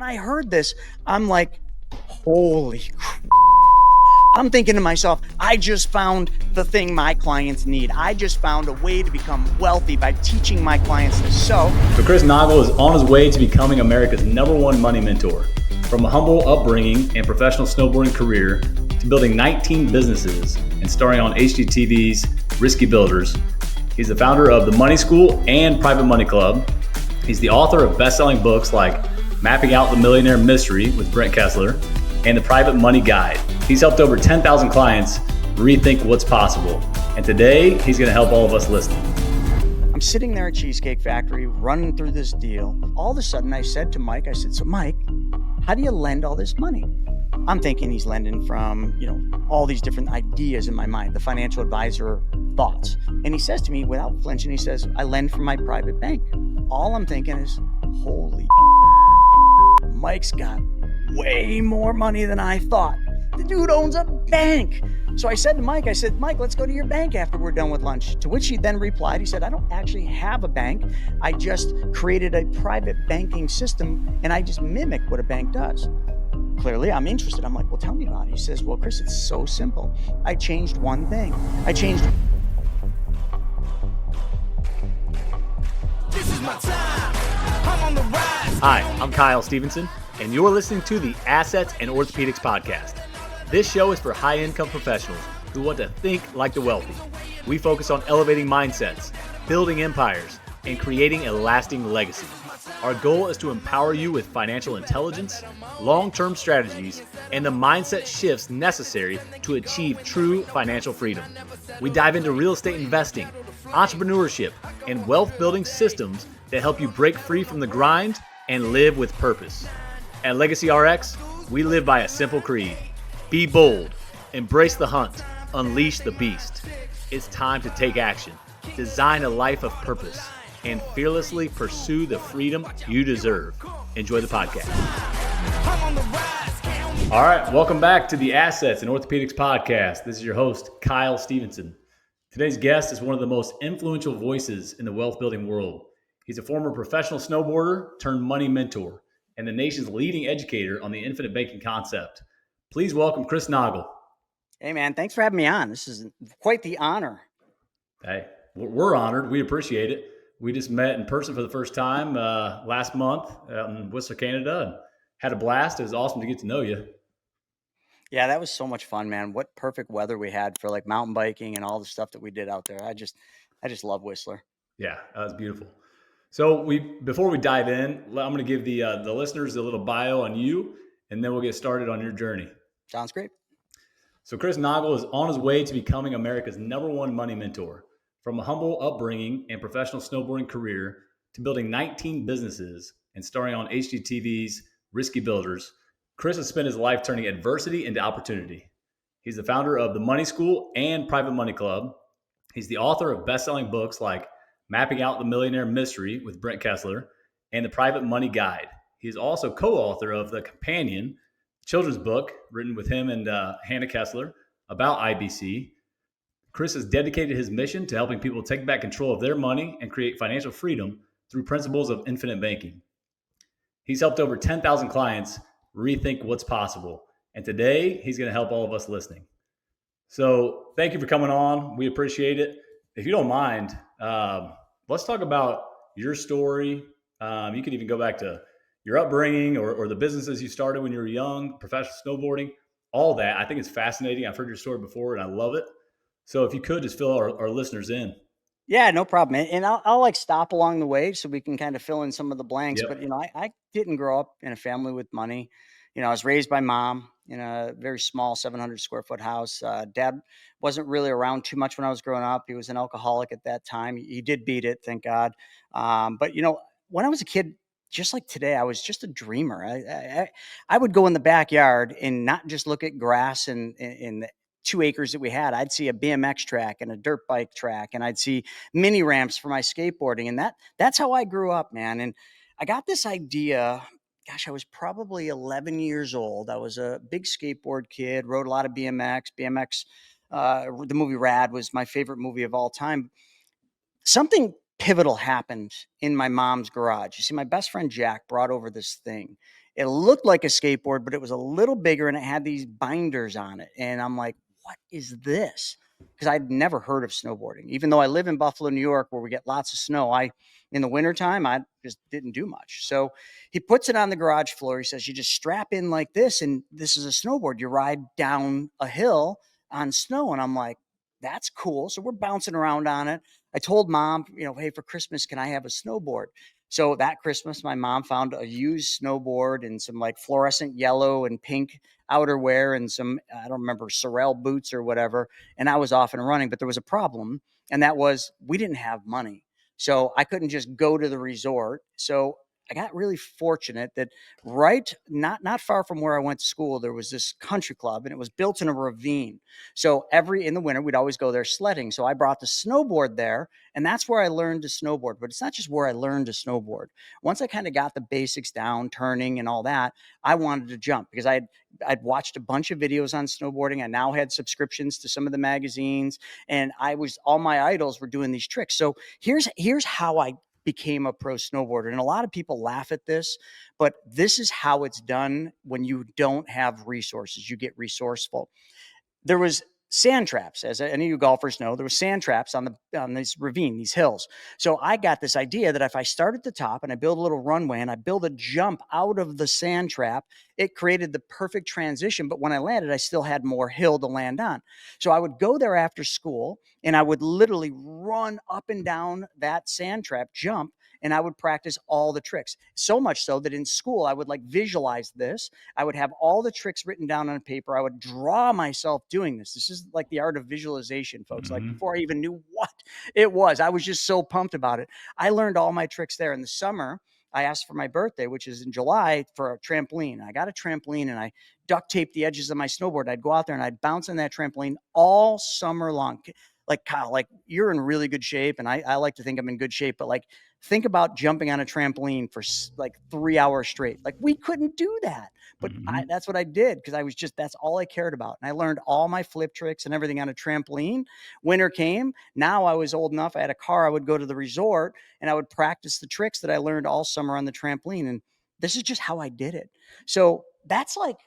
When I heard this, I'm like, holy crap. I'm thinking to myself, I just found the thing my clients need. I just found a way to become wealthy by teaching my clients this. So Chris Naugle is on his way to becoming America's #1 money mentor. From a humble upbringing and professional snowboarding career to building 19 businesses and starring on HGTV's Risky Builders, he's the founder of the Money School and Private Money Club. He's the author of best-selling books like Mapping Out the Millionaire Mystery with Brent Kessler and the Private Money Guide. He's helped over 10,000 clients rethink what's possible. And today, he's going to help all of us listening. I'm sitting there at Cheesecake Factory running through this deal. All of a sudden, I said to Mike, so Mike, how do you lend all this money? I'm thinking he's lending from, all these different ideas in my mind, the financial advisor thoughts. And he says to me without flinching, he says, I lend from my private bank. All I'm thinking is, holy Mike's got way more money than I thought. The dude owns a bank. So I said to Mike, Mike, let's go to your bank after we're done with lunch. To which he then replied, he said, I don't actually have a bank. I just created a private banking system and I just mimic what a bank does. Clearly, I'm interested. I'm like, well, tell me about it. He says, well, Chris, it's so simple. I changed one thing. This is my time. I'm on the rise. Hi, I'm Kyle Stevenson, and you're listening to the Assets and Orthopedics podcast. This show is for high-income professionals who want to think like the wealthy. We focus on elevating mindsets, building empires, and creating a lasting legacy. Our goal is to empower you with financial intelligence, long-term strategies, and the mindset shifts necessary to achieve true financial freedom. We dive into real estate investing, entrepreneurship, and wealth-building systems that help you break free from the grind and live with purpose. At Legacy RX, we live by a simple creed. Be bold, embrace the hunt, unleash the beast. It's time to take action, design a life of purpose, and fearlessly pursue the freedom you deserve. Enjoy the podcast. All right, welcome back to the Assets and Orthopedics podcast. This is your host, Kyle Stevenson. Today's guest is one of the most influential voices in the wealth building world. He's a former professional snowboarder turned money mentor and the nation's leading educator on the infinite banking concept. Please welcome Chris Naugle. Hey, man, thanks for having me on. This is quite the honor. Hey, we're honored. We appreciate it. We just met in person for the first time last month out in Whistler, Canada, and had a blast. It was awesome to get to know you. Yeah, that was so much fun, man. What perfect weather we had for like mountain biking and all the stuff that we did out there. I just love Whistler. Yeah, that was beautiful. So before we dive in, I'm going to give the listeners a little bio on you, and then we'll get started on your journey. Sounds great. So Chris Naugle is on his way to becoming America's #1 money mentor. From a humble upbringing and professional snowboarding career to building 19 businesses and starring on HGTV's Risky Builders, Chris has spent his life turning adversity into opportunity. He's the founder of the Money School and Private Money Club. He's the author of best-selling books like Mapping Out the Millionaire Mystery with Brent Kessler and the Private Money Guide. He is also co-author of the companion children's book written with him and Hannah Kessler about IBC. Chris has dedicated his mission to helping people take back control of their money and create financial freedom through principles of infinite banking. He's helped over 10,000 clients rethink what's possible. And today, he's going to help all of us listening. So thank you for coming on. We appreciate it. If you don't mind, let's talk about your story. You could even go back to your upbringing or the businesses you started when you were young, professional snowboarding, all that. I think it's fascinating. I've heard your story before and I love it. So if you could just fill our listeners in. Yeah, no problem. And I'll like stop along the way so we can kind of fill in some of the blanks. Yep. But, I didn't grow up in a family with money. I was raised by mom in a very small 700 square foot house. Dad wasn't really around too much when I was growing up. He was an alcoholic at that time. He did beat it, thank God. But, when I was a kid, just like today, I was just a dreamer. I would go in the backyard and not just look at grass and the 2 acres that we had. I'd see a BMX track and a dirt bike track, and I'd see mini ramps for my skateboarding. And that's how I grew up, man. And I got this idea. Gosh, I was probably 11 years old. I was a big skateboard kid, rode a lot of BMX. The movie Rad was my favorite movie of all time. Something pivotal happened in my mom's garage. You see, my best friend Jack brought over this thing. It looked like a skateboard, but it was a little bigger and it had these binders on it. And I'm like, what is this? Because I'd never heard of snowboarding. Even though I live in Buffalo, New York, where we get lots of snow, in the wintertime, I just didn't do much. So he puts it on the garage floor. He says, you just strap in like this, and this is a snowboard. You ride down a hill on snow. And I'm like, that's cool. So we're bouncing around on it. I told mom, hey, for Christmas, can I have a snowboard? So that Christmas, my mom found a used snowboard and some like fluorescent yellow and pink outerwear and some, I don't remember, Sorel boots or whatever. And I was off and running, but there was a problem. And that was we didn't have money. So I couldn't just go to the resort. So I got really fortunate that not far from where I went to school, there was this country club and it was built in a ravine. So in the winter, we'd always go there sledding. So I brought the snowboard there, and that's where I learned to snowboard. But it's not just where I learned to snowboard. Once I kind of got the basics down, turning and all that, I wanted to jump because I'd watched a bunch of videos on snowboarding. I now had subscriptions to some of the magazines, and all my idols were doing these tricks. So here's how I became a pro snowboarder. And a lot of people laugh at this, but this is how it's done when you don't have resources. You get resourceful. There was sand traps, as any of you golfers know. There was sand traps on this ravine, these hills. So I got this idea that if I start at the top and I build a little runway and I build a jump out of the sand trap, it created the perfect transition. But when I landed, I still had more hill to land on. So I would go there after school and I would literally run up and down that sand trap, jump, and I would practice all the tricks. So much so that in school, I would like visualize this. I would have all the tricks written down on paper. I would draw myself doing this. This is like the art of visualization, folks. Like before I even knew what it was, I was just so pumped about it. I learned all my tricks there. In the summer, I asked for my birthday, which is in July, for a trampoline. I got a trampoline and I duct taped the edges of my snowboard. I'd go out there and I'd bounce on that trampoline all summer long. Like, Kyle, like you're in really good shape. And I like to think I'm in good shape, but like, think about jumping on a trampoline for like 3 hours straight. Like we couldn't do that, but that's what I did. Cause that's all I cared about. And I learned all my flip tricks and everything on a trampoline. Winter came. Now I was old enough. I had a car. I would go to the resort and I would practice the tricks that I learned all summer on the trampoline. And this is just how I did it. So that's like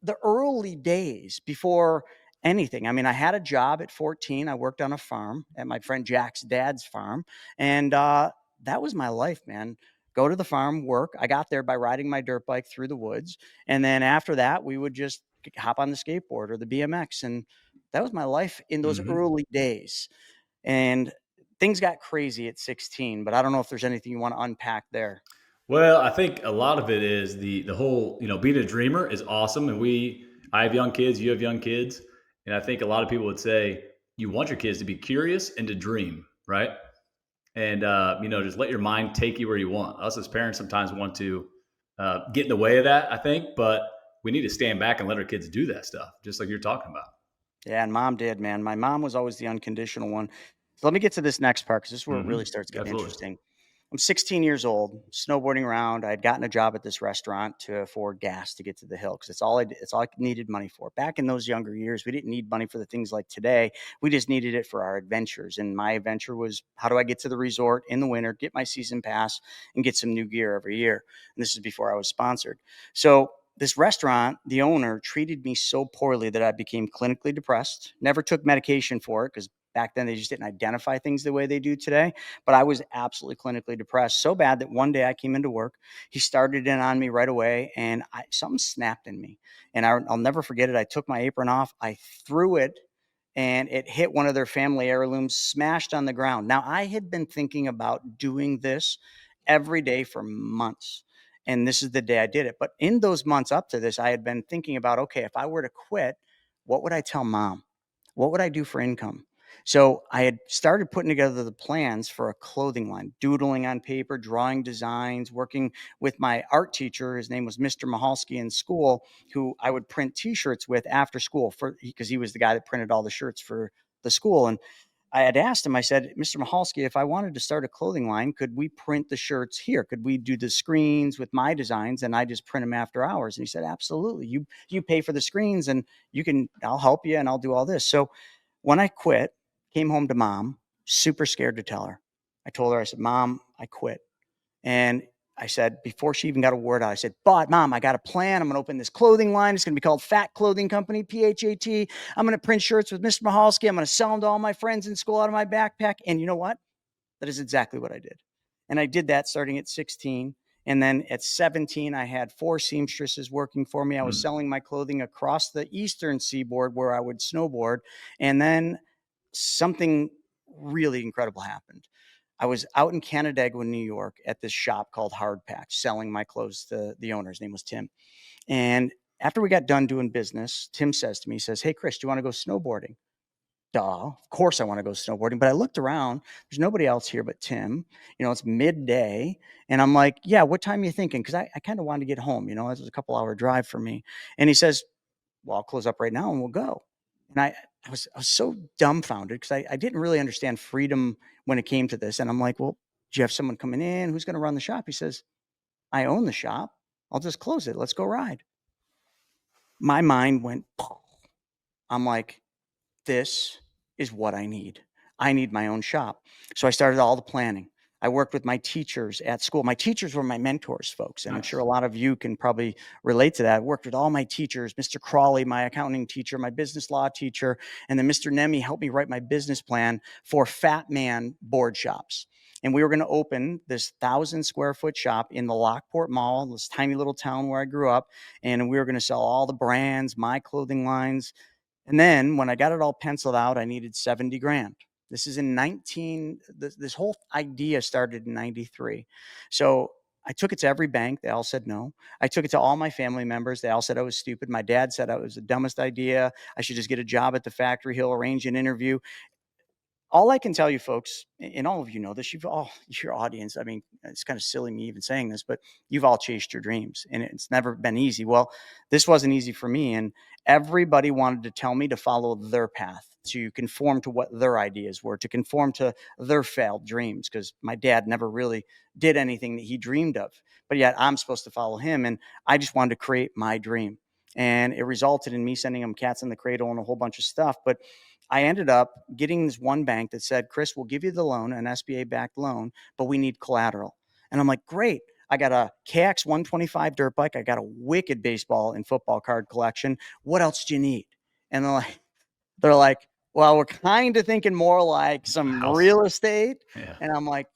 the early days before anything. I mean, I had a job at 14. I worked on a farm at my friend Jack's dad's farm. And that was my life, man. Go to the farm, work. I got there by riding my dirt bike through the woods. And then after that, we would just hop on the skateboard or the BMX. And that was my life in those early days. And things got crazy at 16, but I don't know if there's anything you want to unpack there. Well, I think a lot of it is the whole, being a dreamer is awesome. And I have young kids, you have young kids. And I think a lot of people would say you want your kids to be curious and to dream, right? And, just let your mind take you where you want. Us as parents sometimes want to get in the way of that, I think, but we need to stand back and let our kids do that stuff, just like you're talking about. Yeah, and mom did, man. My mom was always the unconditional one. So let me get to this next part because this is where it really starts getting Absolutely. interesting. I'm 16 years old, snowboarding around. I had gotten a job at this restaurant to afford gas to get to the hill because it's all I needed money for. Back in those younger years, we didn't need money for the things like today. We just needed it for our adventures. And my adventure was, how do I get to the resort in the winter, get my season pass, and get some new gear every year? And this is before I was sponsored. So this restaurant, the owner treated me so poorly that I became clinically depressed, never took medication for it because back then they just didn't identify things the way they do today. But I was absolutely clinically depressed, so bad that one day I came into work. He started in on me right away and something snapped in me. And I'll never forget it. I took my apron off. I threw it and it hit one of their family heirlooms, smashed on the ground. Now, I had been thinking about doing this every day for months. And this is the day I did it. But in those months up to this, I had been thinking about, okay, if I were to quit, what would I tell mom? What would I do for income? So I had started putting together the plans for a clothing line, doodling on paper, drawing designs, working with my art teacher. His name was Mr. Mahalski in school, who I would print T-shirts with after school because he was the guy that printed all the shirts for the school. And I had asked him, I said, Mr. Mahalski, if I wanted to start a clothing line, could we print the shirts here? Could we do the screens with my designs and I just print them after hours? And he said, absolutely. You pay for the screens and I'll help you and I'll do all this. So when I quit, came home to mom, super scared to tell her. I told her, I said, Mom, I quit. And I said, before she even got a word out, I said, but Mom, I got a plan. I'm going to open this clothing line. It's going to be called Fat Clothing Company, PHAT. I'm going to print shirts with Mr. Mahalski. I'm going to sell them to all my friends in school out of my backpack. And you know what? That is exactly what I did. And I did that starting at 16. And then at 17, I had 4 seamstresses working for me. I was selling my clothing across the eastern seaboard where I would snowboard. And then something really incredible happened. I was out in Canandaigua, New York at this shop called Hard Patch, selling my clothes to the owner. His name was Tim. And after we got done doing business, Tim says to me, he says, hey, Chris, do you want to go snowboarding? Duh, of course I want to go snowboarding. But I looked around, there's nobody else here but Tim. It's midday. And I'm like, yeah, what time are you thinking? Because I kind of wanted to get home. It was a couple hour drive for me. And he says, well, I'll close up right now and we'll go. And I was so dumbfounded because I didn't really understand freedom when it came to this. And I'm like, well, do you have someone coming in? Who's going to run the shop? He says, I own the shop. I'll just close it. Let's go ride. My mind went, I'm like, this is what I need. I need my own shop. So I started all the planning. I worked with my teachers at school. My teachers were my mentors, folks. And I'm sure a lot of you can probably relate to that. I worked with all my teachers, Mr. Crawley, my accounting teacher, my business law teacher, and then Mr. Nemi helped me write my business plan for Fat Man board shops. And we were going to open this 1,000-square-foot shop in the Lockport Mall, this tiny little town where I grew up. And we were going to sell all the brands, my clothing lines. And then when I got it all penciled out, I needed 70 grand. This is in this whole idea started in 93. So I took it to every bank. They all said no. I took it to all my family members. They all said I was stupid. My dad said I was the dumbest idea. I should just get a job at the factory. He'll arrange an interview. All I can tell you, folks, and all of you know this, your audience, I mean, it's kind of silly me even saying this, but you've all chased your dreams and it's never been easy. Well, this wasn't easy for me. And everybody wanted to tell me to follow their path, to conform to what their ideas were, to conform to their failed dreams, because my dad never really did anything that he dreamed of. But yet I'm supposed to follow him. And I just wanted to create my dream. And it resulted in me sending him cats in the cradle and a whole bunch of stuff. But I ended up getting this one bank that said, Chris, we'll give you the loan, an SBA-backed loan, but we need collateral. And I'm like, great. I got a KX 125 dirt bike. I got a wicked baseball and football card collection. What else do you need? And they're like, well, we're kind of thinking more like some real estate. Yeah. And I'm like,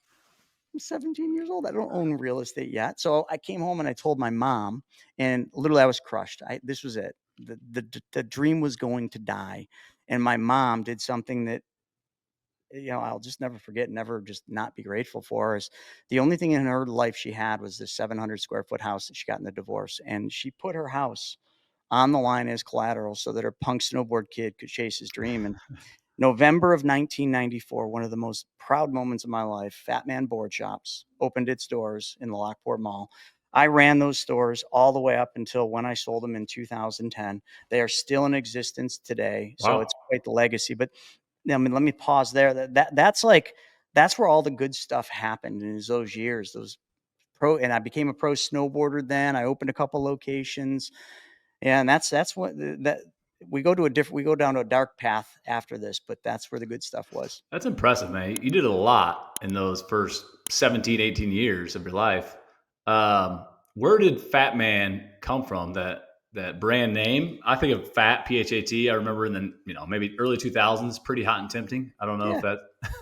I'm 17 years old. I don't own real estate yet. So I came home and I told my mom, and literally I was crushed. This was it. The dream was going to die. And my mom did something that, I'll just never forget, never just not be grateful for. Is the only thing in her life she had was this 700-square-foot house that she got in the divorce. And she put her house on the line as collateral so that her punk snowboard kid could chase his dream. And November of 1994, one of the most proud moments of my life, Fat Man Board Shops opened its doors in the Lockport Mall. I ran those stores all the way up until when I sold them in 2010. They are still in existence today. Wow. So it's quite the legacy. But I mean, let me pause there. That's where all the good stuff happened in those years. And I became a pro snowboarder then. I opened a couple locations. And that's what we go down to a dark path after this, but that's where the good stuff was. That's impressive, man. You did a lot in those first 17, 18 years of your life. Where did Fat Man come from? That brand name? I think of Fat, PHAT. I remember in the maybe early 2000s, pretty hot and tempting. I don't know if that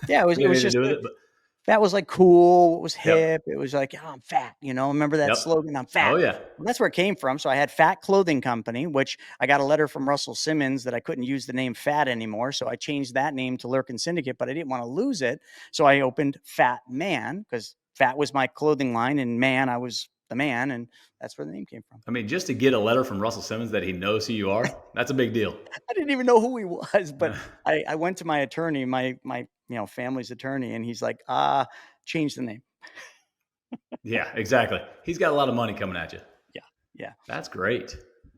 it was just to do with it, but that was like cool. It was hip. Yep. It was like, I'm fat, remember that slogan? I'm fat. Oh yeah. Well, that's where it came from. So I had Fat Clothing Company, which I got a letter from Russell Simmons that I couldn't use the name Fat anymore. So I changed that name to Lurkin Syndicate, but I didn't want to lose it. So I opened Fat Man because Fat was my clothing line and Man, I was the man. And that's where the name came from. I mean, just to get a letter from Russell Simmons that he knows who you are, that's a big deal. I didn't even know who he was, but I went to my attorney, my family's attorney, and he's like, change the name. Yeah, exactly. He's got a lot of money coming at you. Yeah. That's great.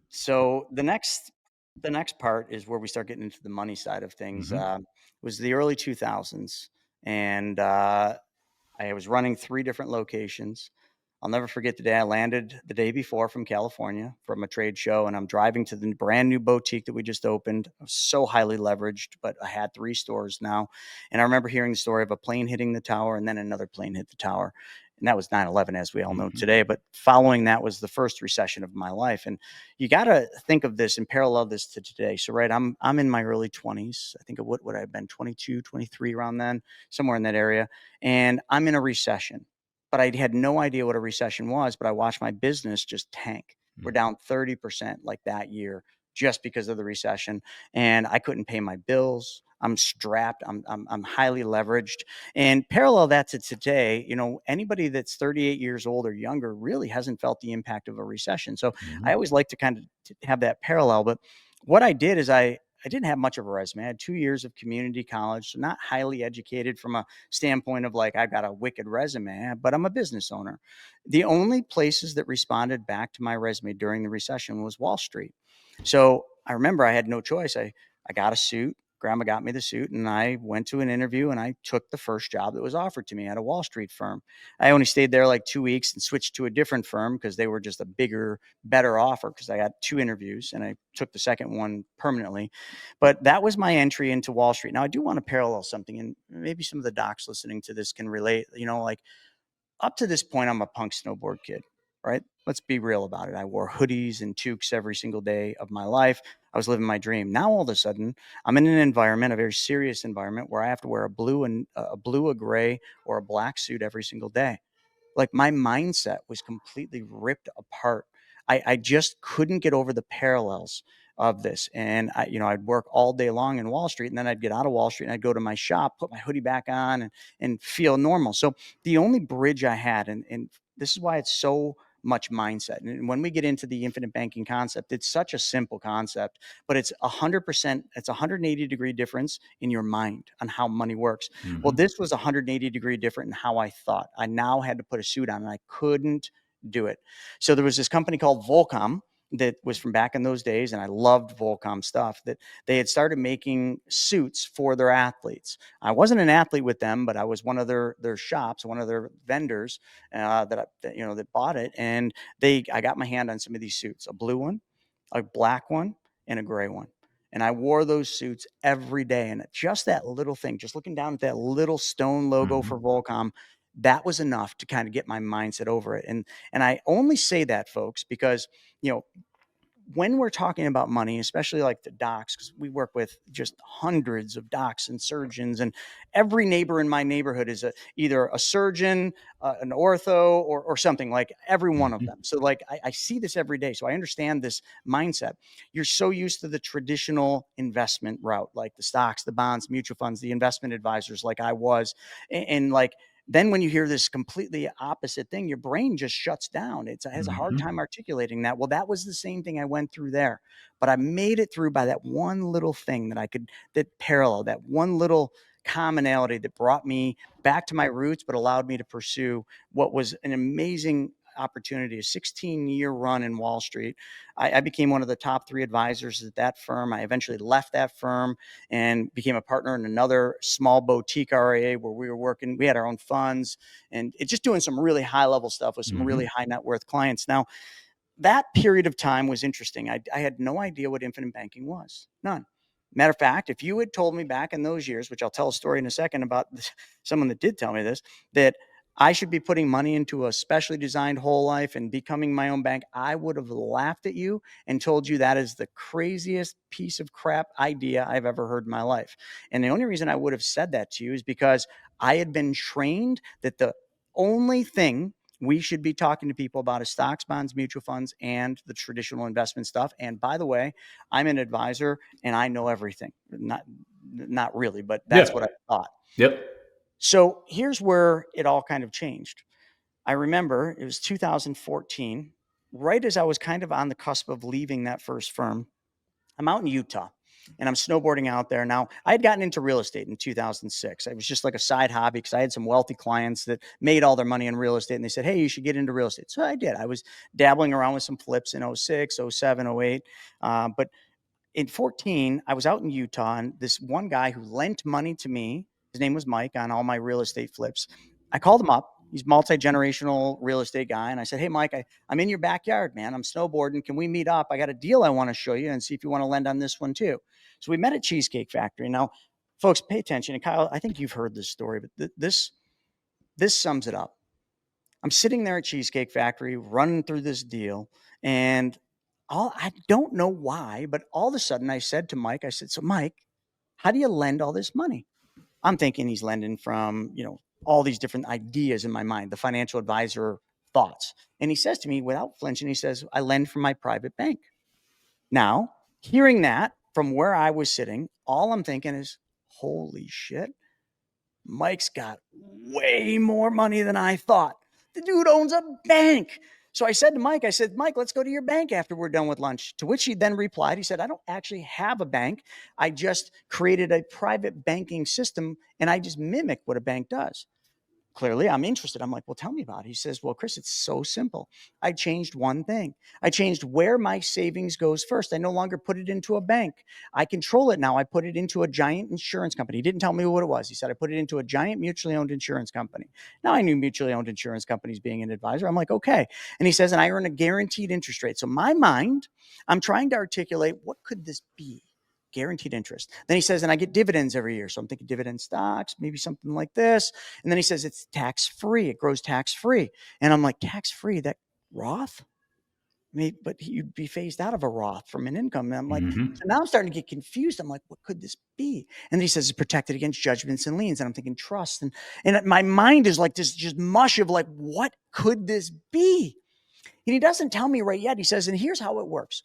So the next part is where we start getting into the money side of things. Mm-hmm. Was the early 2000s, and I was running 3 different locations. I'll never forget the day I landed the day before from California from a trade show, and I'm driving to the brand new boutique that we just opened. I was so highly leveraged, but I had 3 stores now. And I remember hearing the story of a plane hitting the tower and then another plane hit the tower. And that was 9/11, as we all know today. But following that was the first recession of my life. And you got to think of this and parallel this to today. So, right, I'm in my early 20s. I think of what would I have been, 22, 23 around then, somewhere in that area. And I'm in a recession. But I had no idea what a recession was, but I watched my business just tank. We're down 30% like that year just because of the recession. And I couldn't pay my bills. I'm strapped. I'm highly leveraged. And parallel that to today, anybody that's 38 years old or younger really hasn't felt the impact of a recession. So I always like to kind of have that parallel. But what I did is I didn't have much of a resume. I had 2 years of community college, so not highly educated from a standpoint of like, I've got a wicked resume, but I'm a business owner. The only places that responded back to my resume during the recession was Wall Street. So I remember I had no choice. I got a suit. Grandma got me the suit, and I went to an interview, and I took the first job that was offered to me at a Wall Street firm. I only stayed there like 2 weeks and switched to a different firm because they were just a bigger, better offer, because I got 2 interviews and I took the second one permanently. But that was my entry into Wall Street. Now, I do want to parallel something, and maybe some of the docs listening to this can relate. Like, up to this point, I'm a punk snowboard kid, right? Let's be real about it. I wore hoodies and toques every single day of my life. I was living my dream. Now, all of a sudden, I'm in an environment, a very serious environment, where I have to wear a blue, a gray, or a black suit every single day. Like, my mindset was completely ripped apart. I just couldn't get over the parallels of this. And I'd work all day long in Wall Street, and then I'd get out of Wall Street and I'd go to my shop, put my hoodie back on, and feel normal. So the only bridge I had, and this is why it's so much mindset. And when we get into the infinite banking concept, it's such a simple concept, but it's 100%, it's 180-degree difference in your mind on how money works. Well, this was 180-degree different in how I thought. I now had to put a suit on, and I couldn't do it. So there was this company called Volcom that was from back in those days, and I loved Volcom stuff, that they had started making suits for their athletes. I wasn't an athlete with them, but I was one of their shops, one of their vendors that bought it, and I got my hand on some of these suits, a blue one, a black one, and a gray one. And I wore those suits every day. And just that little thing, just looking down at that little stone logo for Volcom, that was enough to kind of get my mindset over it. And I only say that, folks, because when we're talking about money, especially like the docs, because we work with just hundreds of docs and surgeons, and every neighbor in my neighborhood is either a surgeon, an ortho, or something, like every one of them. So like I see this every day. So I understand this mindset. You're so used to the traditional investment route, like the stocks, the bonds, mutual funds, the investment advisors, like I was. And like, then when you hear this completely opposite thing, your brain just shuts down. It has a hard time articulating that. Well, that was the same thing I went through there, but I made it through by that one little thing that parallel, that one little commonality that brought me back to my roots, but allowed me to pursue what was an amazing opportunity, a 16-year run in Wall Street. I became one of the top 3 advisors at that firm. I eventually left that firm and became a partner in another small boutique RIA where we were working. We had our own funds, and it's just doing some really high level stuff with some really high net worth clients. Now, that period of time was interesting. I had no idea what infinite banking was. None. Matter of fact, if you had told me back in those years, which I'll tell a story in a second about someone that did tell me this, that I should be putting money into a specially designed whole life and becoming my own bank, I would have laughed at you and told you that is the craziest piece of crap idea I've ever heard in my life. And the only reason I would have said that to you is because I had been trained that the only thing we should be talking to people about is stocks, bonds, mutual funds, and the traditional investment stuff. And by the way, I'm an advisor and I know everything. Not really, but that's what I thought. Yep. So here's where it all kind of changed. I remember it was 2014, right as I was kind of on the cusp of leaving that first firm. I'm out in Utah and I'm snowboarding out there. Now, I had gotten into real estate in 2006. It was just like a side hobby because I had some wealthy clients that made all their money in real estate. And they said, hey, you should get into real estate. So I did. I was dabbling around with some flips in 06, 07, 08. But in 14, I was out in Utah, and this one guy who lent money to me, his name was Mike, on all my real estate flips. I called him up. He's multi-generational real estate guy. And I said, hey, Mike, I'm in your backyard, man. I'm snowboarding. Can we meet up? I got a deal I want to show you and see if you want to lend on this one too. So we met at Cheesecake Factory. Now, folks, pay attention. And Kyle, I think you've heard this story, but this sums it up. I'm sitting there at Cheesecake Factory running through this deal, and I don't know why, but all of a sudden I said to Mike, I said, "So Mike, how do you lend all this money?" I'm thinking he's lending from, all these different ideas in my mind, the financial advisor thoughts. And he says to me without flinching, he says, "I lend from my private bank." Now, hearing that from where I was sitting, all I'm thinking is, holy shit, Mike's got way more money than I thought. The dude owns a bank. So I said to Mike, "Mike, let's go to your bank after we're done with lunch." To which he then replied, he said, "I don't actually have a bank. I just created a private banking system and I just mimic what a bank does." Clearly, I'm interested. I'm like, "Well, tell me about it." He says, "Well, Chris, it's so simple. I changed one thing. I changed where my savings goes first. I no longer put it into a bank. I control it now. I put it into a giant insurance company." He didn't tell me what it was. He said, "I put it into a giant mutually owned insurance company." Now I knew mutually owned insurance companies being an advisor. I'm like, "Okay." And he says, "And I earn a guaranteed interest rate." So my mind, I'm trying to articulate, what could this be? Guaranteed interest. Then he says, "And I get dividends every year." So I'm thinking dividend stocks, maybe something like this. And then he says, "It's tax free. It grows tax free." And I'm like, tax free? That Roth? But you'd be phased out of a Roth from an income. And I'm like, Mm-hmm. so now I'm starting to get confused. I'm like, what could this be? And he says it's protected against judgments and liens. And I'm thinking trust. And my mind is like this just mush of like, what could this be? And he doesn't tell me right yet. He says, "And here's how it works.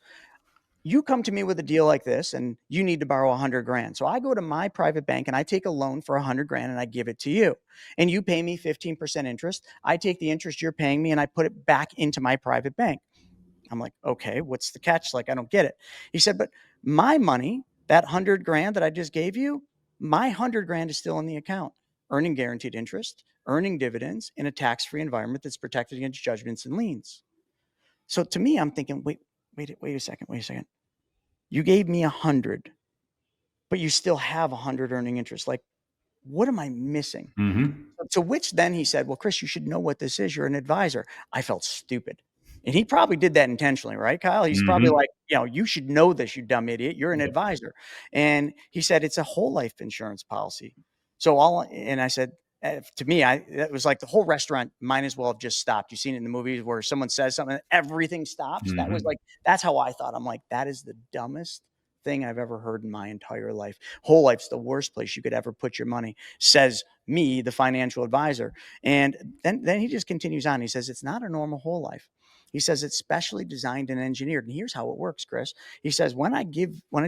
You come to me with a deal like this and you need to borrow 100 grand. So I go to my private bank and I take a loan for 100 grand and I give it to you. And you pay me 15% interest. I take the interest you're paying me and I put it back into my private bank." I'm like, "Okay, what's the catch? Like, I don't get it." He said, "But my money, that 100 grand that I just gave you, my 100 grand is still in the account, earning guaranteed interest, earning dividends in a tax-free environment that's protected against judgments and liens." So to me, I'm thinking, wait a second. You gave me 100, but you still have 100 earning interest. Like, what am I missing? Mm-hmm. To which then he said, "Well, Chris, you should know what this is. You're an advisor." I felt stupid. And he probably did that intentionally, right, Kyle? He's probably Mm-hmm. like, "You should know this, you dumb idiot. You're an Yep. advisor." And he said, "It's a whole life insurance policy." And I said, to me, that was like the whole restaurant might as well have just stopped. You've seen it in the movies where someone says something, and everything stops. Mm-hmm. That's how I thought. I'm like, that is the dumbest thing I've ever heard in my entire life. Whole life's the worst place you could ever put your money, says me, the financial advisor. And then he just continues on. He says, "It's not a normal whole life." He says, "It's specially designed and engineered." And here's how it works, Chris. He says, when I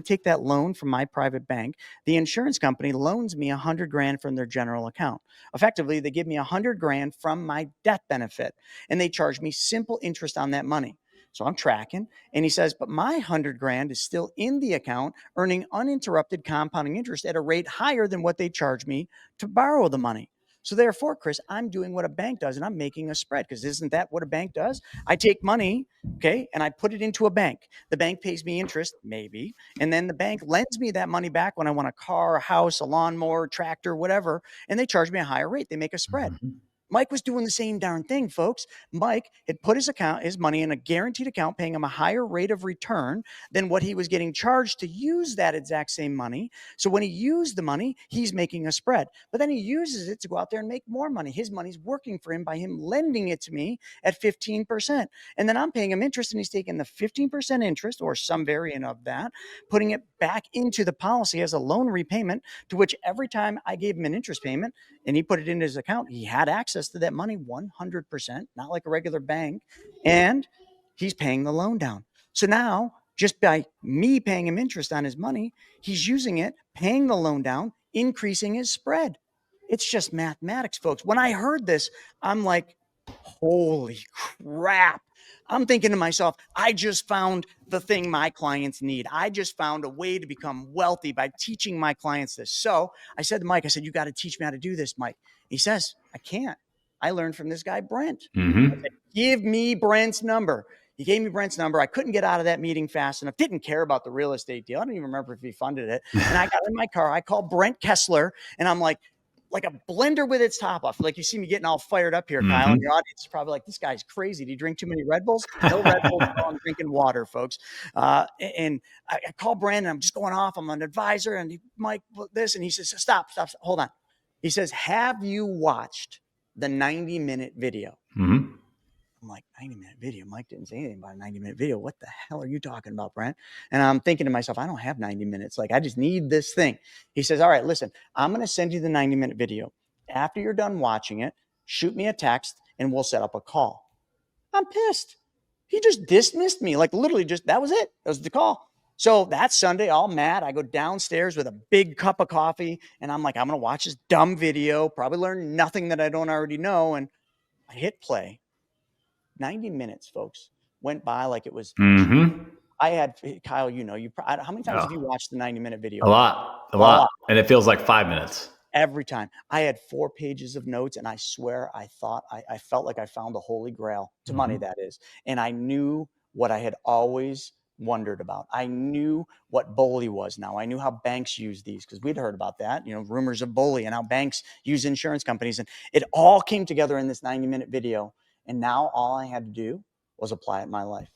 take that loan from my private bank, the insurance company loans me 100 grand from their general account. Effectively, they give me 100 grand from my death benefit, and they charge me simple interest on that money. So I'm tracking. And he says, "But my 100 grand is still in the account, earning uninterrupted compounding interest at a rate higher than what they charge me to borrow the money." So therefore, Chris, I'm doing what a bank does, and I'm making a spread, because isn't that what a bank does? I take money, okay, and I put it into a bank. The bank pays me interest, maybe, and then the bank lends me that money back when I want a car, a house, a lawnmower, tractor, whatever, and they charge me a higher rate. They make a spread. Mm-hmm. Mike was doing the same darn thing, folks. Mike had put his money in a guaranteed account, paying him a higher rate of return than what he was getting charged to use that exact same money. So when he used the money, he's making a spread. But then he uses it to go out there and make more money. His money's working for him by him lending it to me at 15%. And then I'm paying him interest, and he's taking the 15% interest or some variant of that, putting it back into the policy as a loan repayment, to which every time I gave him an interest payment and he put it into his account, he had access to that money 100%, not like a regular bank, and he's paying the loan down. So now, just by me paying him interest on his money, he's using it, paying the loan down, increasing his spread. It's just mathematics, folks. When I heard this, I'm like, holy crap. I'm thinking to myself, I just found the thing my clients need. I just found a way to become wealthy by teaching my clients this. So I said to Mike, "You got to teach me how to do this, Mike." He says, "I can't. I learned from this guy, Brent." I Mm-hmm. said, "Give me Brent's number." He gave me Brent's number. I couldn't get out of that meeting fast enough. Didn't care about the real estate deal. I don't even remember if he funded it. And I got in my car. I called Brent Kessler, and I'm like a blender with its top off. Like, you see me getting all fired up here, Kyle, and Mm-hmm. your audience is probably like, "This guy's crazy. Did he drink too many Red Bulls?" No Red Bulls. No, I'm drinking water, folks. And I call Brandon. I'm just going off. I'm an advisor. And Mike, this. And he says, stop, hold on. He says, "Have you watched the 90-minute video?" Mm-hmm. I'm like, 90-minute video. Mike didn't say anything about a 90-minute video. What the hell are you talking about, Brent? And I'm thinking to myself, I don't have 90 minutes. Like, I just need this thing. He says, all right, listen, I'm going to send you the 90-minute video. After you're done watching it, shoot me a text and we'll set up a call. I'm pissed. He just dismissed me. Like, literally just, that was it. That was the call. So that Sunday, all mad, I go downstairs with a big cup of coffee and I'm like, I'm going to watch this dumb video, probably learn nothing that I don't already know. And I hit play. 90 minutes, folks, went by like it was. I had, Kyle, you know, how many times have you watched the 90-minute video? A lot. And it feels like 5 minutes. Every time. I had 4 pages of notes, and I swear I felt like I found the holy grail to money, that is. And I knew what I had always wondered about. I knew what bully was now. I knew how banks use these because we'd heard about that, you know, rumors of bully and how banks use insurance companies. And it all came together in this 90-minute video. And now all I had to do was apply it in my life.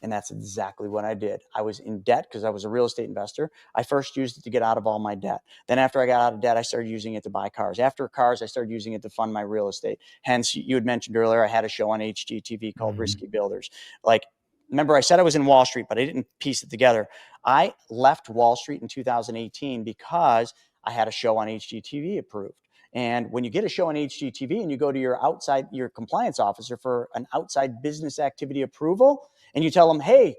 And that's exactly what I did. I was in debt because I was a real estate investor. I first used it to get out of all my debt. Then after I got out of debt, I started using it to buy cars. After cars, I started using it to fund my real estate. Hence, you had mentioned earlier, I had a show on HGTV called Risky Builders. Like, remember I said I was in Wall Street, but I didn't piece it together. I left Wall Street in 2018 because I had a show on HGTV approved. And when you get a show on HGTV and you go to your compliance officer for an outside business activity approval, and you tell them, hey,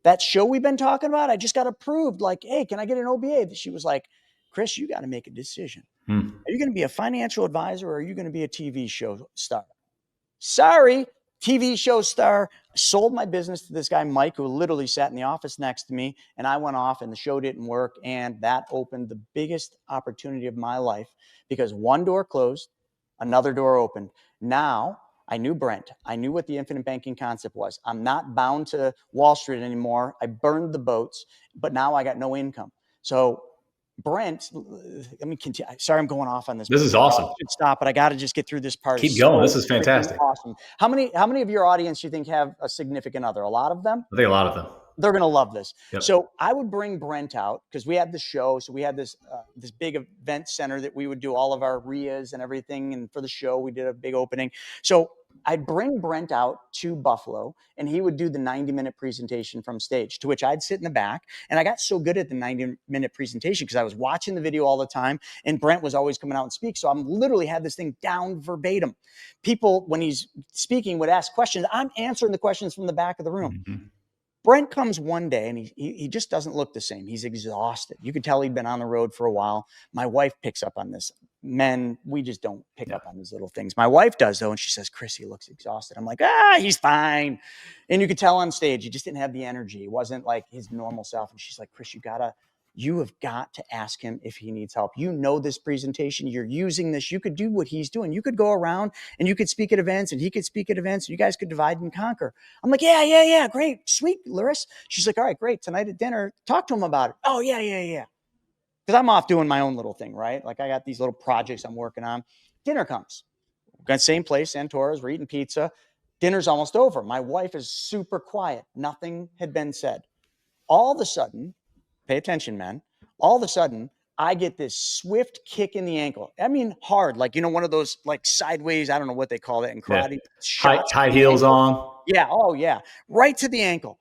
that show we've been talking about, I just got approved. Like, hey, can I get an OBA? She was like, Chris, you got to make a decision. Are you going to be a financial advisor or are you going to be a TV show star? Sorry, TV show star. I sold my business to this guy, Mike, who literally sat in the office next to me, and I went off and the show didn't work. And that opened the biggest opportunity of my life because one door closed, another door opened. Now I knew Brent. I knew what the infinite banking concept was. I'm not bound to Wall Street anymore. I burned the boats, but now I got no income. So Brent, let me continue. Sorry, I'm going off on this. This is awesome. I should stop, but I got to just get through this part. Keep going. This is fantastic. Awesome. How many of your audience do you think have a significant other? A lot of them? I think a lot of them. They're going to love this. Yep. So I would bring Brent out because we had the show. So we had this big event center that we would do all of our RIAs and everything. And for the show, we did a big opening. So I'd bring Brent out to Buffalo and he would do the 90-minute presentation from stage, to which I'd sit in the back. And I got so good at the 90-minute presentation because I was watching the video all the time and Brent was always coming out and speak. So I'm literally had this thing down verbatim. People, when he's speaking, would ask questions. I'm answering the questions from the back of the room. Brent comes one day and he just doesn't look the same. He's exhausted. You could tell he'd been on the road for a while. My wife picks up on this. Men, we just don't pick up on these little things. My wife does though. And she says, Chris, he looks exhausted. I'm like, he's fine. And you could tell on stage, he just didn't have the energy. He wasn't like his normal self. And she's like, Chris, you have got to ask him if he needs help. You know this presentation. You're using this. You could do what he's doing. You could go around and you could speak at events and he could speak at events. And you guys could divide and conquer. I'm like, yeah. Great. Sweet, Larissa. She's like, all right, great. Tonight at dinner, talk to him about it. Oh, yeah. Because I'm off doing my own little thing, right? Like I got these little projects I'm working on. Dinner comes. Got same place, Santora's. We're eating pizza. Dinner's almost over. My wife is super quiet. Nothing had been said. All of a sudden, pay attention, man. All of a sudden, I get this swift kick in the ankle. I mean, hard, like, one of those like sideways, I don't know what they call that in karate. High heels on. Yeah. Oh, yeah. Right to the ankle.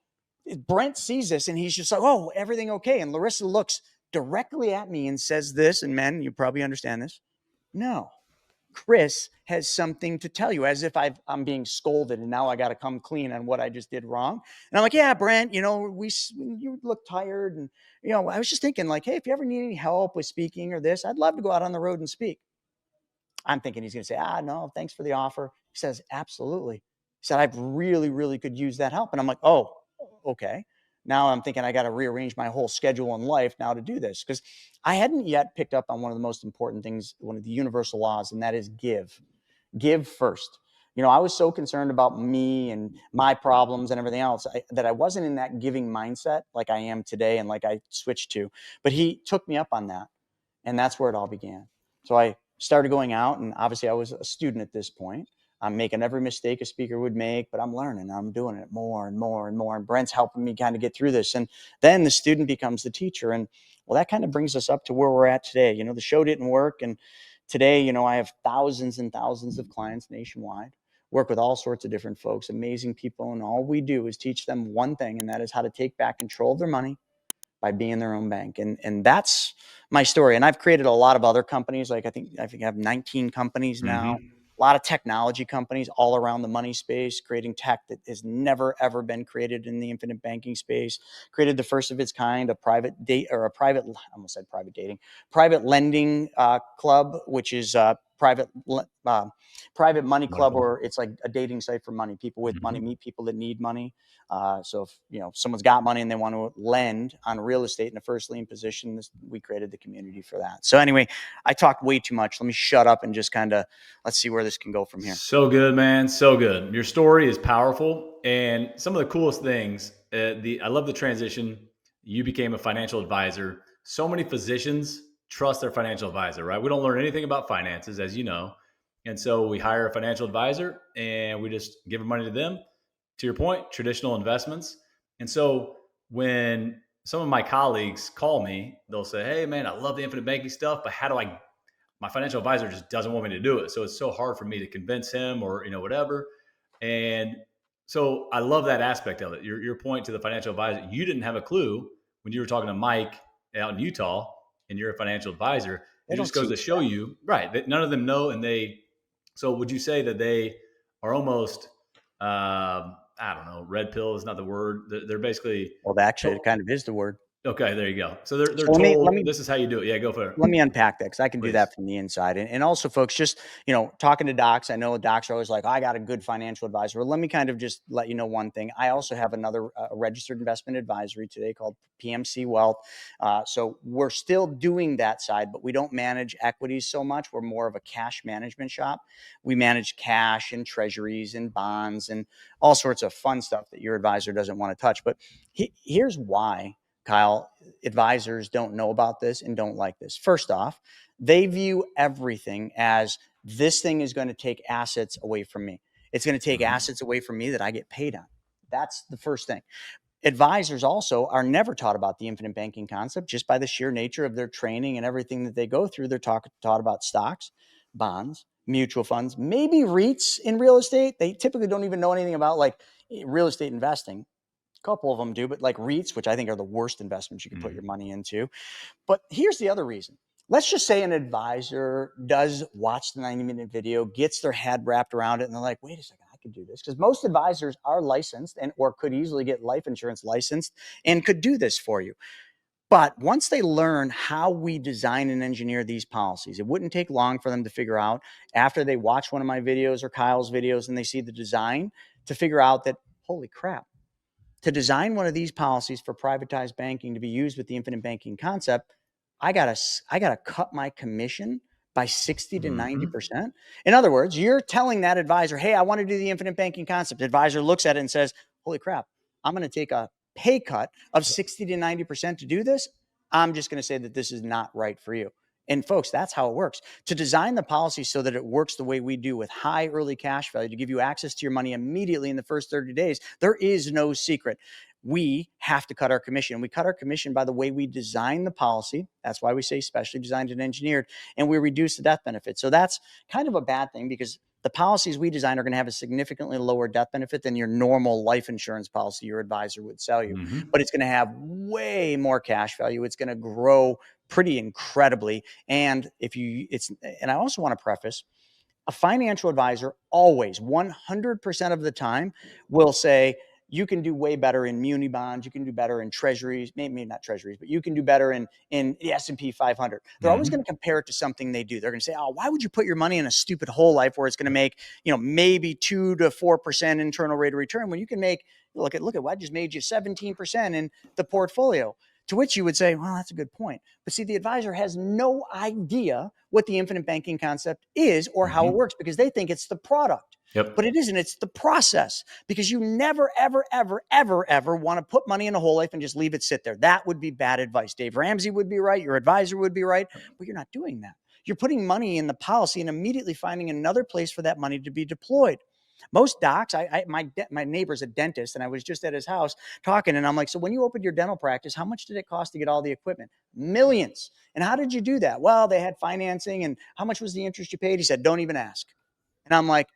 Brent sees this and he's just like, oh, everything okay? And Larissa looks directly at me and says this, and men, you probably understand this. No, Chris has something to tell you, as if I'm being scolded and now I got to come clean on what I just did wrong. And I'm like, yeah, Brent, you look tired. And, I was just thinking like, hey, if you ever need any help with speaking or this, I'd love to go out on the road and speak. I'm thinking he's going to say, no, thanks for the offer. He says, absolutely. He said, I really, really could use that help. And I'm like, oh, okay. Now I'm thinking I got to rearrange my whole schedule in life now to do this because I hadn't yet picked up on one of the most important things, one of the universal laws, and that is give. Give first. I was so concerned about me and my problems and everything else that I wasn't in that giving mindset like I am today and like I switched to. But he took me up on that, and that's where it all began. So I started going out, and obviously I was a student at this point. I'm making every mistake a speaker would make, but I'm learning. I'm doing it more and more and more. And Brent's helping me kind of get through this. And then the student becomes the teacher. And well, that kind of brings us up to where we're at today. The show didn't work. And today, I have thousands and thousands of clients nationwide. work with all sorts of different folks, amazing people. And all we do is teach them one thing, and that is how to take back control of their money by being their own bank. And that's my story. And I've created a lot of other companies. Like I think I have 19 companies now, a lot of technology companies all around the money space, creating tech that has never, ever been created in the infinite banking space. Created the first of its kind, a private I almost said private dating, private lending club, which is private money club, or it's like a dating site for money. People with money meet people that need money. So if someone's got money and they want to lend on real estate in a first lien position, we created the community for that. So anyway, I talked way too much. Let me shut up and just let's see where this can go from here. So good, man. So good. Your story is powerful, and some of the coolest things. I love the transition. You became a financial advisor. So many physicians trust their financial advisor, right? We don't learn anything about finances, as you know. And so we hire a financial advisor and we just give our money to them. To your point, traditional investments. And so when some of my colleagues call me, they'll say, hey, man, I love the infinite banking stuff, but my financial advisor just doesn't want me to do it. So it's so hard for me to convince him or, whatever. And so I love that aspect of it. Your point to the financial advisor, you didn't have a clue when you were talking to Mike out in Utah and you're a financial advisor. It just goes to show you, right, that none of them know. So would you say that they are almost, I don't know, red pill is not the word. They're basically. Well, actually, it kind of is the word. Okay, there you go. So they're So told this is how you do it. Yeah, go for it. Let me unpack that because I can do that from the inside. And also, folks, just, talking to docs, I know docs are always like, I got a good financial advisor. Well, let me kind of just let you know one thing. I also have another registered investment advisory today called PMC Wealth. So we're still doing that side, but we don't manage equities so much. We're more of a cash management shop. We manage cash and treasuries and bonds and all sorts of fun stuff that your advisor doesn't want to touch. But here's why, Kyle, advisors don't know about this and don't like this. First off, they view everything as this thing is going to take assets away from me. It's going to take assets away from me that I get paid on. That's the first thing. Advisors also are never taught about the infinite banking concept just by the sheer nature of their training and everything that they go through. They're taught about stocks, bonds, mutual funds, maybe REITs in real estate. They typically don't even know anything about like real estate investing. Couple of them do, but like REITs, which I think are the worst investments you can put your money into. But here's the other reason. Let's just say an advisor does watch the 90-minute video, gets their head wrapped around it, and they're like, wait a second, I could do this. Because most advisors are licensed or could easily get life insurance licensed and could do this for you. But once they learn how we design and engineer these policies, it wouldn't take long for them to figure out after they watch one of my videos or Kyle's videos and they see the design to figure out that, holy crap, to design one of these policies for privatized banking to be used with the infinite banking concept, I gotta cut my commission by 60 to 90%. In other words, you're telling that advisor, hey, I want to do the infinite banking concept. The advisor looks at it and says, holy crap, I'm going to take a pay cut of 60 to 90% to do this. I'm just going to say that this is not right for you. And folks, that's how it works. To design the policy so that it works the way we do with high early cash value to give you access to your money immediately in the first 30 days, there is no secret. We have to cut our commission. We cut our commission by the way we design the policy. That's why we say specially designed and engineered, and we reduce the death benefit. So that's kind of a bad thing because the policies we design are going to have a significantly lower death benefit than your normal life insurance policy your advisor would sell you. But it's going to have way more cash value. It's going to grow pretty incredibly. And and I also want to preface, a financial advisor always 100% of the time will say, you can do way better in muni bonds. You can do better in treasuries, maybe not treasuries, but you can do better in the S&P 500. They're always going to compare it to something they do. They're going to say, oh, why would you put your money in a stupid whole life where it's going to make, maybe 2 to 4% internal rate of return when you can make, look at what I just made you 17% in the portfolio. To which you would say, well, that's a good point. But see, the advisor has no idea what the infinite banking concept is or how it works because they think it's the product. Yep. But it isn't. It's the process, because you never, ever, ever, ever, ever want to put money in a whole life and just leave it sit there. That would be bad advice. Dave Ramsey would be right. Your advisor would be right. But you're not doing that. You're putting money in the policy and immediately finding another place for that money to be deployed. Most docs, my neighbor's a dentist, and I was just at his house talking, and I'm like, so when you opened your dental practice, how much did it cost to get all the equipment? Millions. And how did you do that? Well, they had financing, and how much was the interest you paid? He said, don't even ask. And I'm like,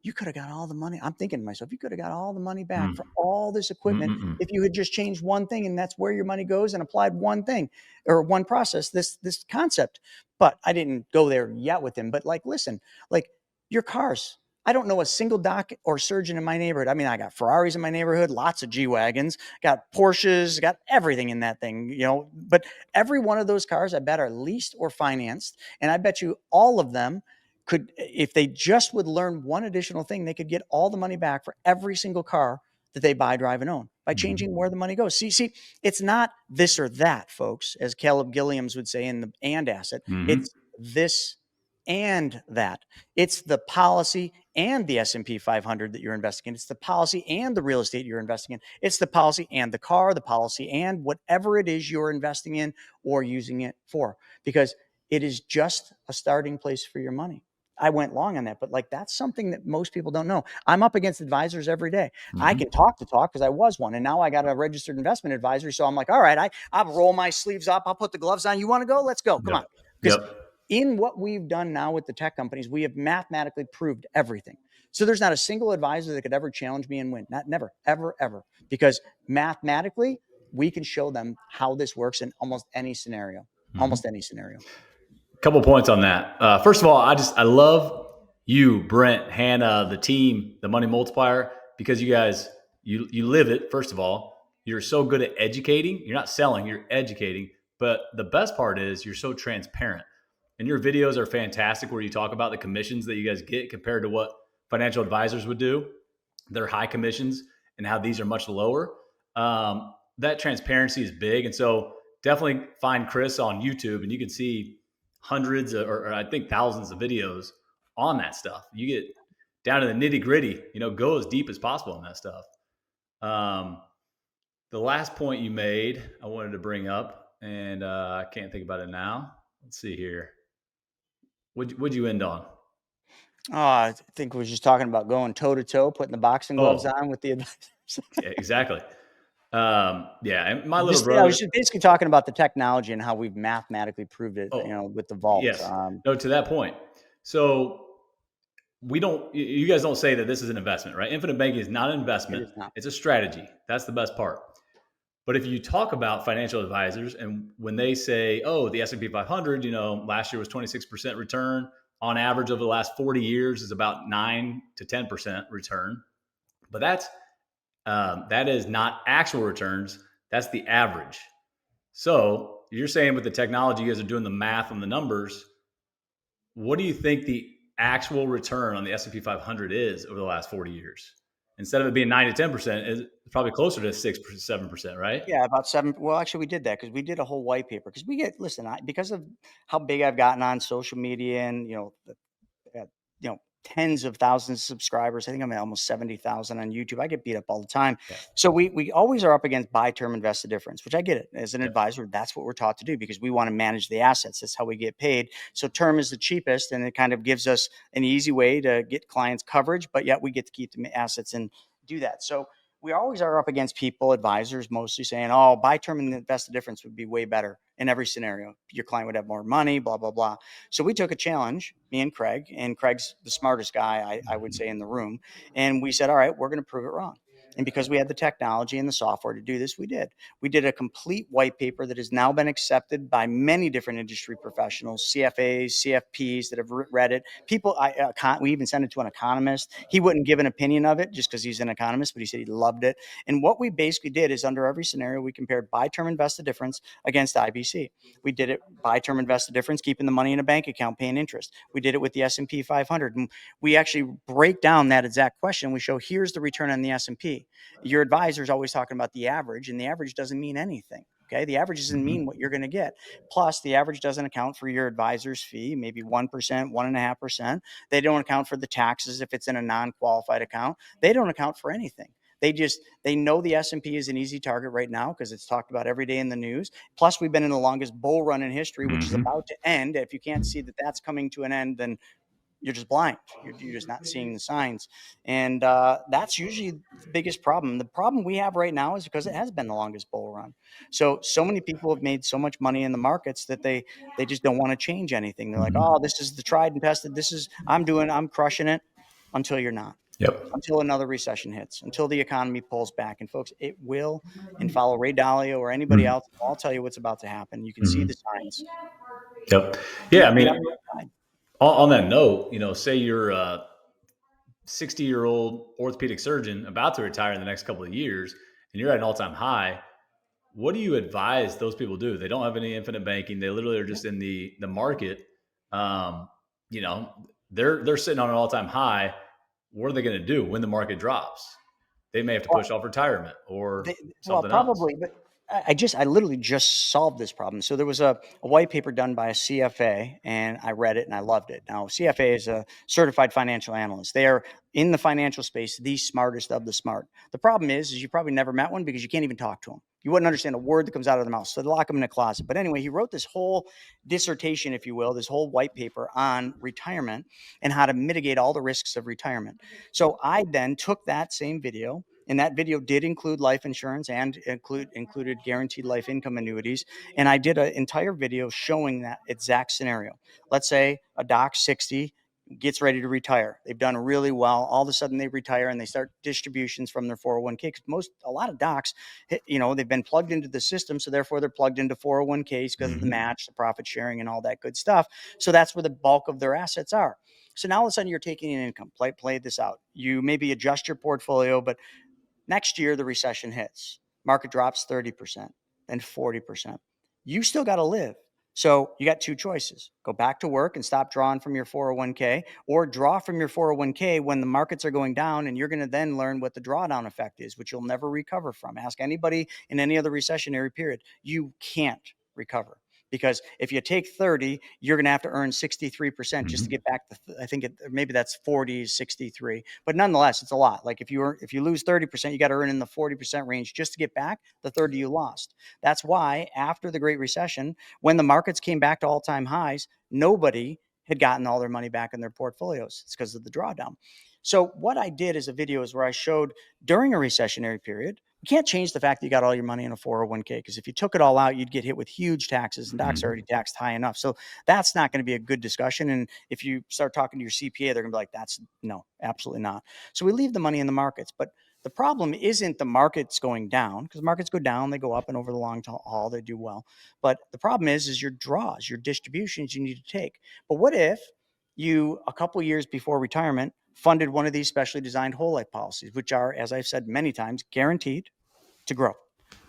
you could have got all the money. I'm thinking to myself, you could have got all the money back for all this equipment if you had just changed one thing, and that's where your money goes, and applied one thing or one process, this concept. But I didn't go there yet with him. But like, listen, like your cars. I don't know a single doc or surgeon in my neighborhood. I mean, I got Ferraris in my neighborhood, lots of G-Wagons, got Porsches, got everything in that thing, but every one of those cars I bet are leased or financed. And I bet you all of them could, if they just would learn one additional thing, they could get all the money back for every single car that they buy, drive, and own by changing where the money goes. See, it's not this or that, folks, as Caleb Gilliams would say in the and asset. It's this and that. It's the policy and the S&P 500 that you're investing in. It's the policy and the real estate you're investing in. It's the policy and the car, the policy and whatever it is you're investing in or using it for, because it is just a starting place for your money. I went long on that, but like, that's something that most people don't know. I'm up against advisors every day. I can talk because I was one, and now I got a registered investment advisor. So I'm like, all right, I'll roll my sleeves up. I'll put the gloves on. You want to go? Let's go. Come on. Because in what we've done now with the tech companies, we have mathematically proved everything. So there's not a single advisor that could ever challenge me and win. Never, ever, ever. Because mathematically, we can show them how this works in almost any scenario. Almost any scenario. Couple points on that. First of all, I love you, Brent, Hannah, the team, the Money Multiplier, because you guys, you live it. First of all, you're so good at educating. You're not selling, you're educating. But the best part is you're so transparent. And your videos are fantastic where you talk about the commissions that you guys get compared to what financial advisors would do. They're high commissions and how these are much lower. That transparency is big. And so definitely find Chris on YouTube, and you can see hundreds or I think thousands of videos on that stuff. You get down to the nitty gritty, go as deep as possible on that stuff. The last point you made, I wanted to bring up, and I can't think about it now. Let's see here. What'd you end on? I think we were just talking about going toe to toe, putting the boxing gloves on with the advisors. Yeah, exactly. And my little brother. I was just basically talking about the technology and how we've mathematically proved it, with the vault. Yes. No, to that point. So you guys don't say that this is an investment, right? Infinite banking is not an investment. It's a strategy. That's the best part. But if you talk about financial advisors, and when they say, oh, the S&P 500, last year was 26% return on average over the last 40 years is about 9 to 10% return. But that is not actual returns. That's the average. So you're saying with the technology, you guys are doing the math on the numbers. What do you think the actual return on the S&P 500 is over the last 40 years? Instead of it being 9 to 10%, it's probably closer to 6, 7%, right? Yeah, about 7. Well, actually, we did that because we did a whole white paper. Because because of how big I've gotten on social media and tens of thousands of subscribers. I think I'm at almost 70,000 on YouTube. I get beat up all the time. Yeah. So we always are up against buy, term, invest the difference, which I get it. As an advisor, that's what we're taught to do because we want to manage the assets. That's how we get paid. So term is the cheapest, and it kind of gives us an easy way to get clients coverage, but yet we get to keep the assets and do that. So we always are up against people, advisors, mostly saying, oh, buy term and invest the difference would be way better in every scenario. Your client would have more money, blah, blah, blah. So we took a challenge, me and Craig's the smartest guy, I would say, in the room. And we said, all right, we're going to prove it wrong. And because we had the technology and the software to do this, we did. We did a complete white paper that has now been accepted by many different industry professionals, CFAs, CFPs that have read it. People, we even sent it to an economist. He wouldn't give an opinion of it just because he's an economist, but he said he loved it. And what we basically did is under every scenario, we compared buy term invest the difference against IBC. We did it buy term invest the difference, keeping the money in a bank account, paying interest. We did it with the S&P 500. And we actually break down that exact question. We show here's the return on the S&P. Your advisor is always talking about the average, and the average doesn't mean anything. Okay. The average doesn't mean what you're going to get. Plus, the average doesn't account for your advisor's fee, maybe 1%, 1.5%. They don't account for the taxes if it's in a non-qualified account. They don't account for anything. They know the S&P is an easy target right now because it's talked about every day in the news. Plus, we've been in the longest bull run in history, which is about to end. If you can't see that that's coming to an end, then you're just blind. You're just not seeing the signs. And that's usually the biggest problem. The problem we have right now is because it has been the longest bull run. So many people have made so much money in the markets that they just don't want to change anything. They're like, oh, this is the tried and tested. I'm crushing it. until you're not. Yep. Until another recession hits, until the economy pulls back. And folks, it will. And follow Ray Dalio or anybody else. I'll tell you what's about to happen. You can see the signs. Yep. Yeah. I Get mean, on the other side. on that note, say you're a 60-year-old orthopedic surgeon about to retire in the next couple of years, and you're at an all-time high. What do you advise those people do? They don't have any infinite banking. They literally are just in the market. They're sitting on an all-time high. What are they going to do when the market drops? They may have to push off retirement or something Probably, else. but I literally just solved this problem. So there was a white paper done by a CFA, and I read it and I loved it. Now, CFA is a certified financial analyst. They are in the financial space, the smartest of the smart. The problem is you probably never met one because you can't even talk to them. You wouldn't understand a word that comes out of their mouth. So they lock them in a closet. But anyway, he wrote this whole dissertation, if you will, this whole white paper on retirement and how to mitigate all the risks of retirement. So I then took that same video, and that video did include life insurance and included guaranteed life income annuities. And I did an entire video showing that exact scenario. Let's say a doc 60 gets ready to retire. They've done really well. All of a sudden they retire and they start distributions from their 401k. A lot of docs, they've been plugged into the system. So therefore they're plugged into 401ks because of the match, the profit sharing and all that good stuff. So that's where the bulk of their assets are. So now all of a sudden you're taking an income. Play this out. You maybe adjust your portfolio, but next year the recession hits. Market drops 30%, then 40%. You still got to live. So you got two choices. Go back to work and stop drawing from your 401k, or draw from your 401k when the markets are going down, and you're going to then learn what the drawdown effect is, which you'll never recover from. Ask anybody in any other recessionary period. You can't recover. Because if you take 30, you're going to have to earn 63% just to get back to, I think maybe that's 40, 63. But nonetheless, it's a lot. Like if you lose 30%, you got to earn in the 40% range just to get back the 30 you lost. That's why after the Great Recession, when the markets came back to all-time highs, nobody had gotten all their money back in their portfolios. It's because of the drawdown. So what I did as a video is where I showed during a recessionary period, you can't change the fact that you got all your money in a 401k, because if you took it all out, you'd get hit with huge taxes, and docs are already taxed high enough. So that's not going to be a good discussion. And if you start talking to your CPA, they're going to be like, no, absolutely not. So we leave the money in the markets. But the problem isn't the markets going down, because markets go down, they go up, and over the long haul, they do well. But the problem is your draws, your distributions you need to take. But what if you, a couple years before retirement, funded one of these specially designed whole life policies, which are, as I've said many times, guaranteed to grow.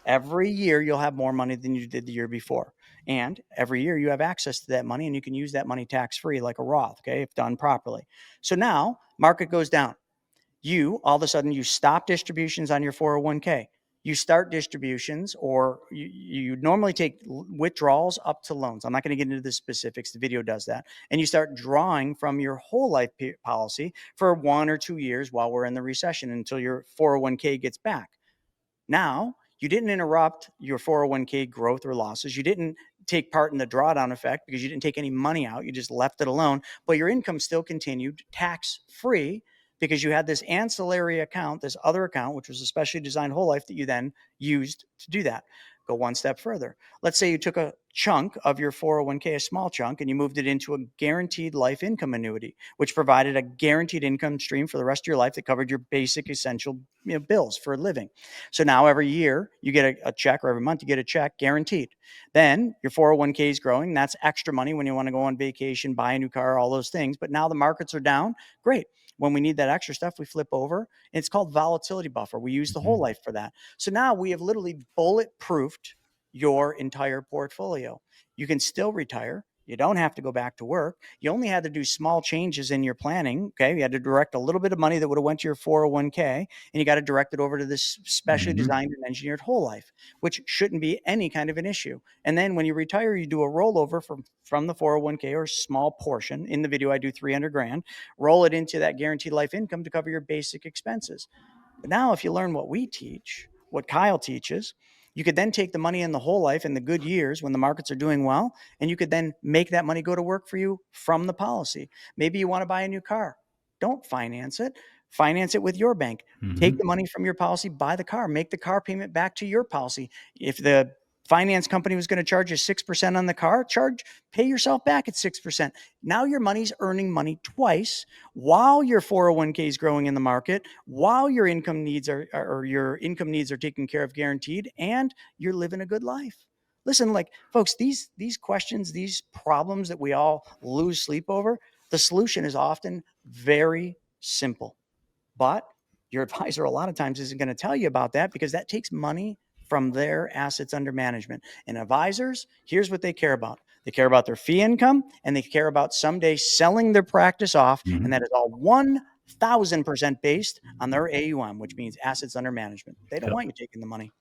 Every year you'll have more money than you did the year before. And every year you have access to that money, and you can use that money tax-free like a Roth, okay, if done properly. So now market goes down. All of a sudden you stop distributions on your 401k. You start distributions, or you normally take withdrawals up to loans. I'm not going to get into the specifics. The video does that. And you start drawing from your whole life policy for 1 or 2 years while we're in the recession until your 401k gets back. Now, you didn't interrupt your 401k growth or losses. You didn't take part in the drawdown effect because you didn't take any money out. You just left it alone. But your income still continued tax-free because you had this ancillary account, this other account, which was a specially designed whole life that you then used to do that. Go one step further. Let's say you took a chunk of your 401k, a small chunk, and you moved it into a guaranteed life income annuity, which provided a guaranteed income stream for the rest of your life that covered your basic essential bills for a living. So now every year you get a check, or every month you get a check guaranteed. Then your 401k is growing. That's extra money when you want to go on vacation, buy a new car, all those things. But now the markets are down. Great. When we need that extra stuff, we flip over. It's called volatility buffer. We use the whole life for that. So now we have literally bulletproofed your entire portfolio. You can still retire. You don't have to go back to work. You only had to do small changes in your planning. Okay. You had to direct a little bit of money that would have went to your 401k, and you got to direct it over to this specially designed and engineered whole life, which shouldn't be any kind of an issue. And then when you retire, you do a rollover from the 401k, or a small portion. In the video, I do 300 grand, roll it into that guaranteed life income to cover your basic expenses. But now if you learn what we teach, what Kyle teaches, you could then take the money in the whole life in the good years when the markets are doing well, and you could then make that money go to work for you from the policy. Maybe you want to buy a new car. Don't finance it. Finance it with your bank. Take the money from your policy, buy the car, make the car payment back to your policy. If the finance company was going to charge you 6% on the car, pay yourself back at 6%. Now your money's earning money twice while your 401k is growing in the market, while your income needs are taken care of guaranteed, and you're living a good life. Listen, like folks, these questions, these problems that we all lose sleep over, the solution is often very simple. But your advisor a lot of times isn't going to tell you about that because that takes money from their assets under management. And advisors, here's what they care about. They care about their fee income, and they care about someday selling their practice off. Mm-hmm. And that is all 1,000% based on their AUM, which means assets under management. They don't want you taking the money.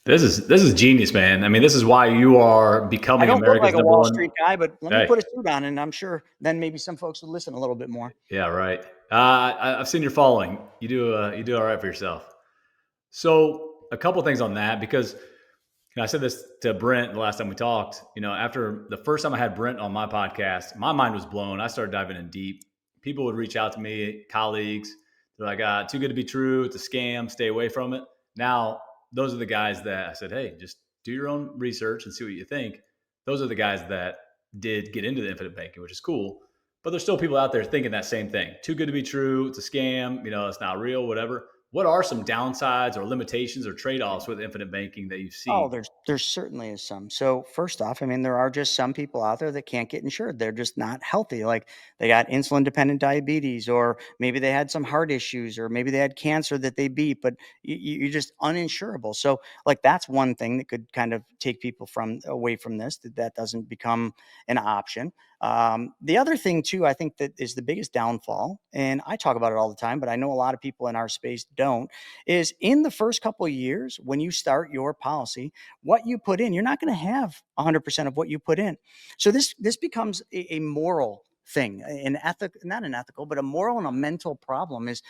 This is genius, man. I mean, this is why you are becoming I don't look America's like a number Wall one. Street guy, but let me put a suit on, and I'm sure then maybe some folks would listen a little bit more. Yeah, right. I've seen your following. You do all right for yourself. So a couple things on that, because I said this to Brent the last time we talked. After the first time I had Brent on my podcast, my mind was blown. I started diving in deep. People would reach out to me, colleagues. They're like, too good to be true. It's a scam. Stay away from it. Now, those are the guys that I said, hey, just do your own research and see what you think. Those are the guys that did get into the infinite banking, which is cool. But there's still people out there thinking that same thing. Too good to be true. It's a scam. It's not real, whatever. What are some downsides or limitations or trade-offs with infinite banking that you've seen? Oh, there certainly is some. So first off, I mean, there are just some people out there that can't get insured. They're just not healthy. Like they got insulin dependent diabetes, or maybe they had some heart issues, or maybe they had cancer that they beat, but you're just uninsurable. So like that's one thing that could kind of take people away from this, that doesn't become an option. The other thing too, I think that is the biggest downfall, and I talk about it all the time, but I know a lot of people in our space don't, is in the first couple of years when you start your policy, what you put in, you're not going to have 100% of what you put in. So this becomes a moral thing, not an ethical, but a moral and a mental problem is,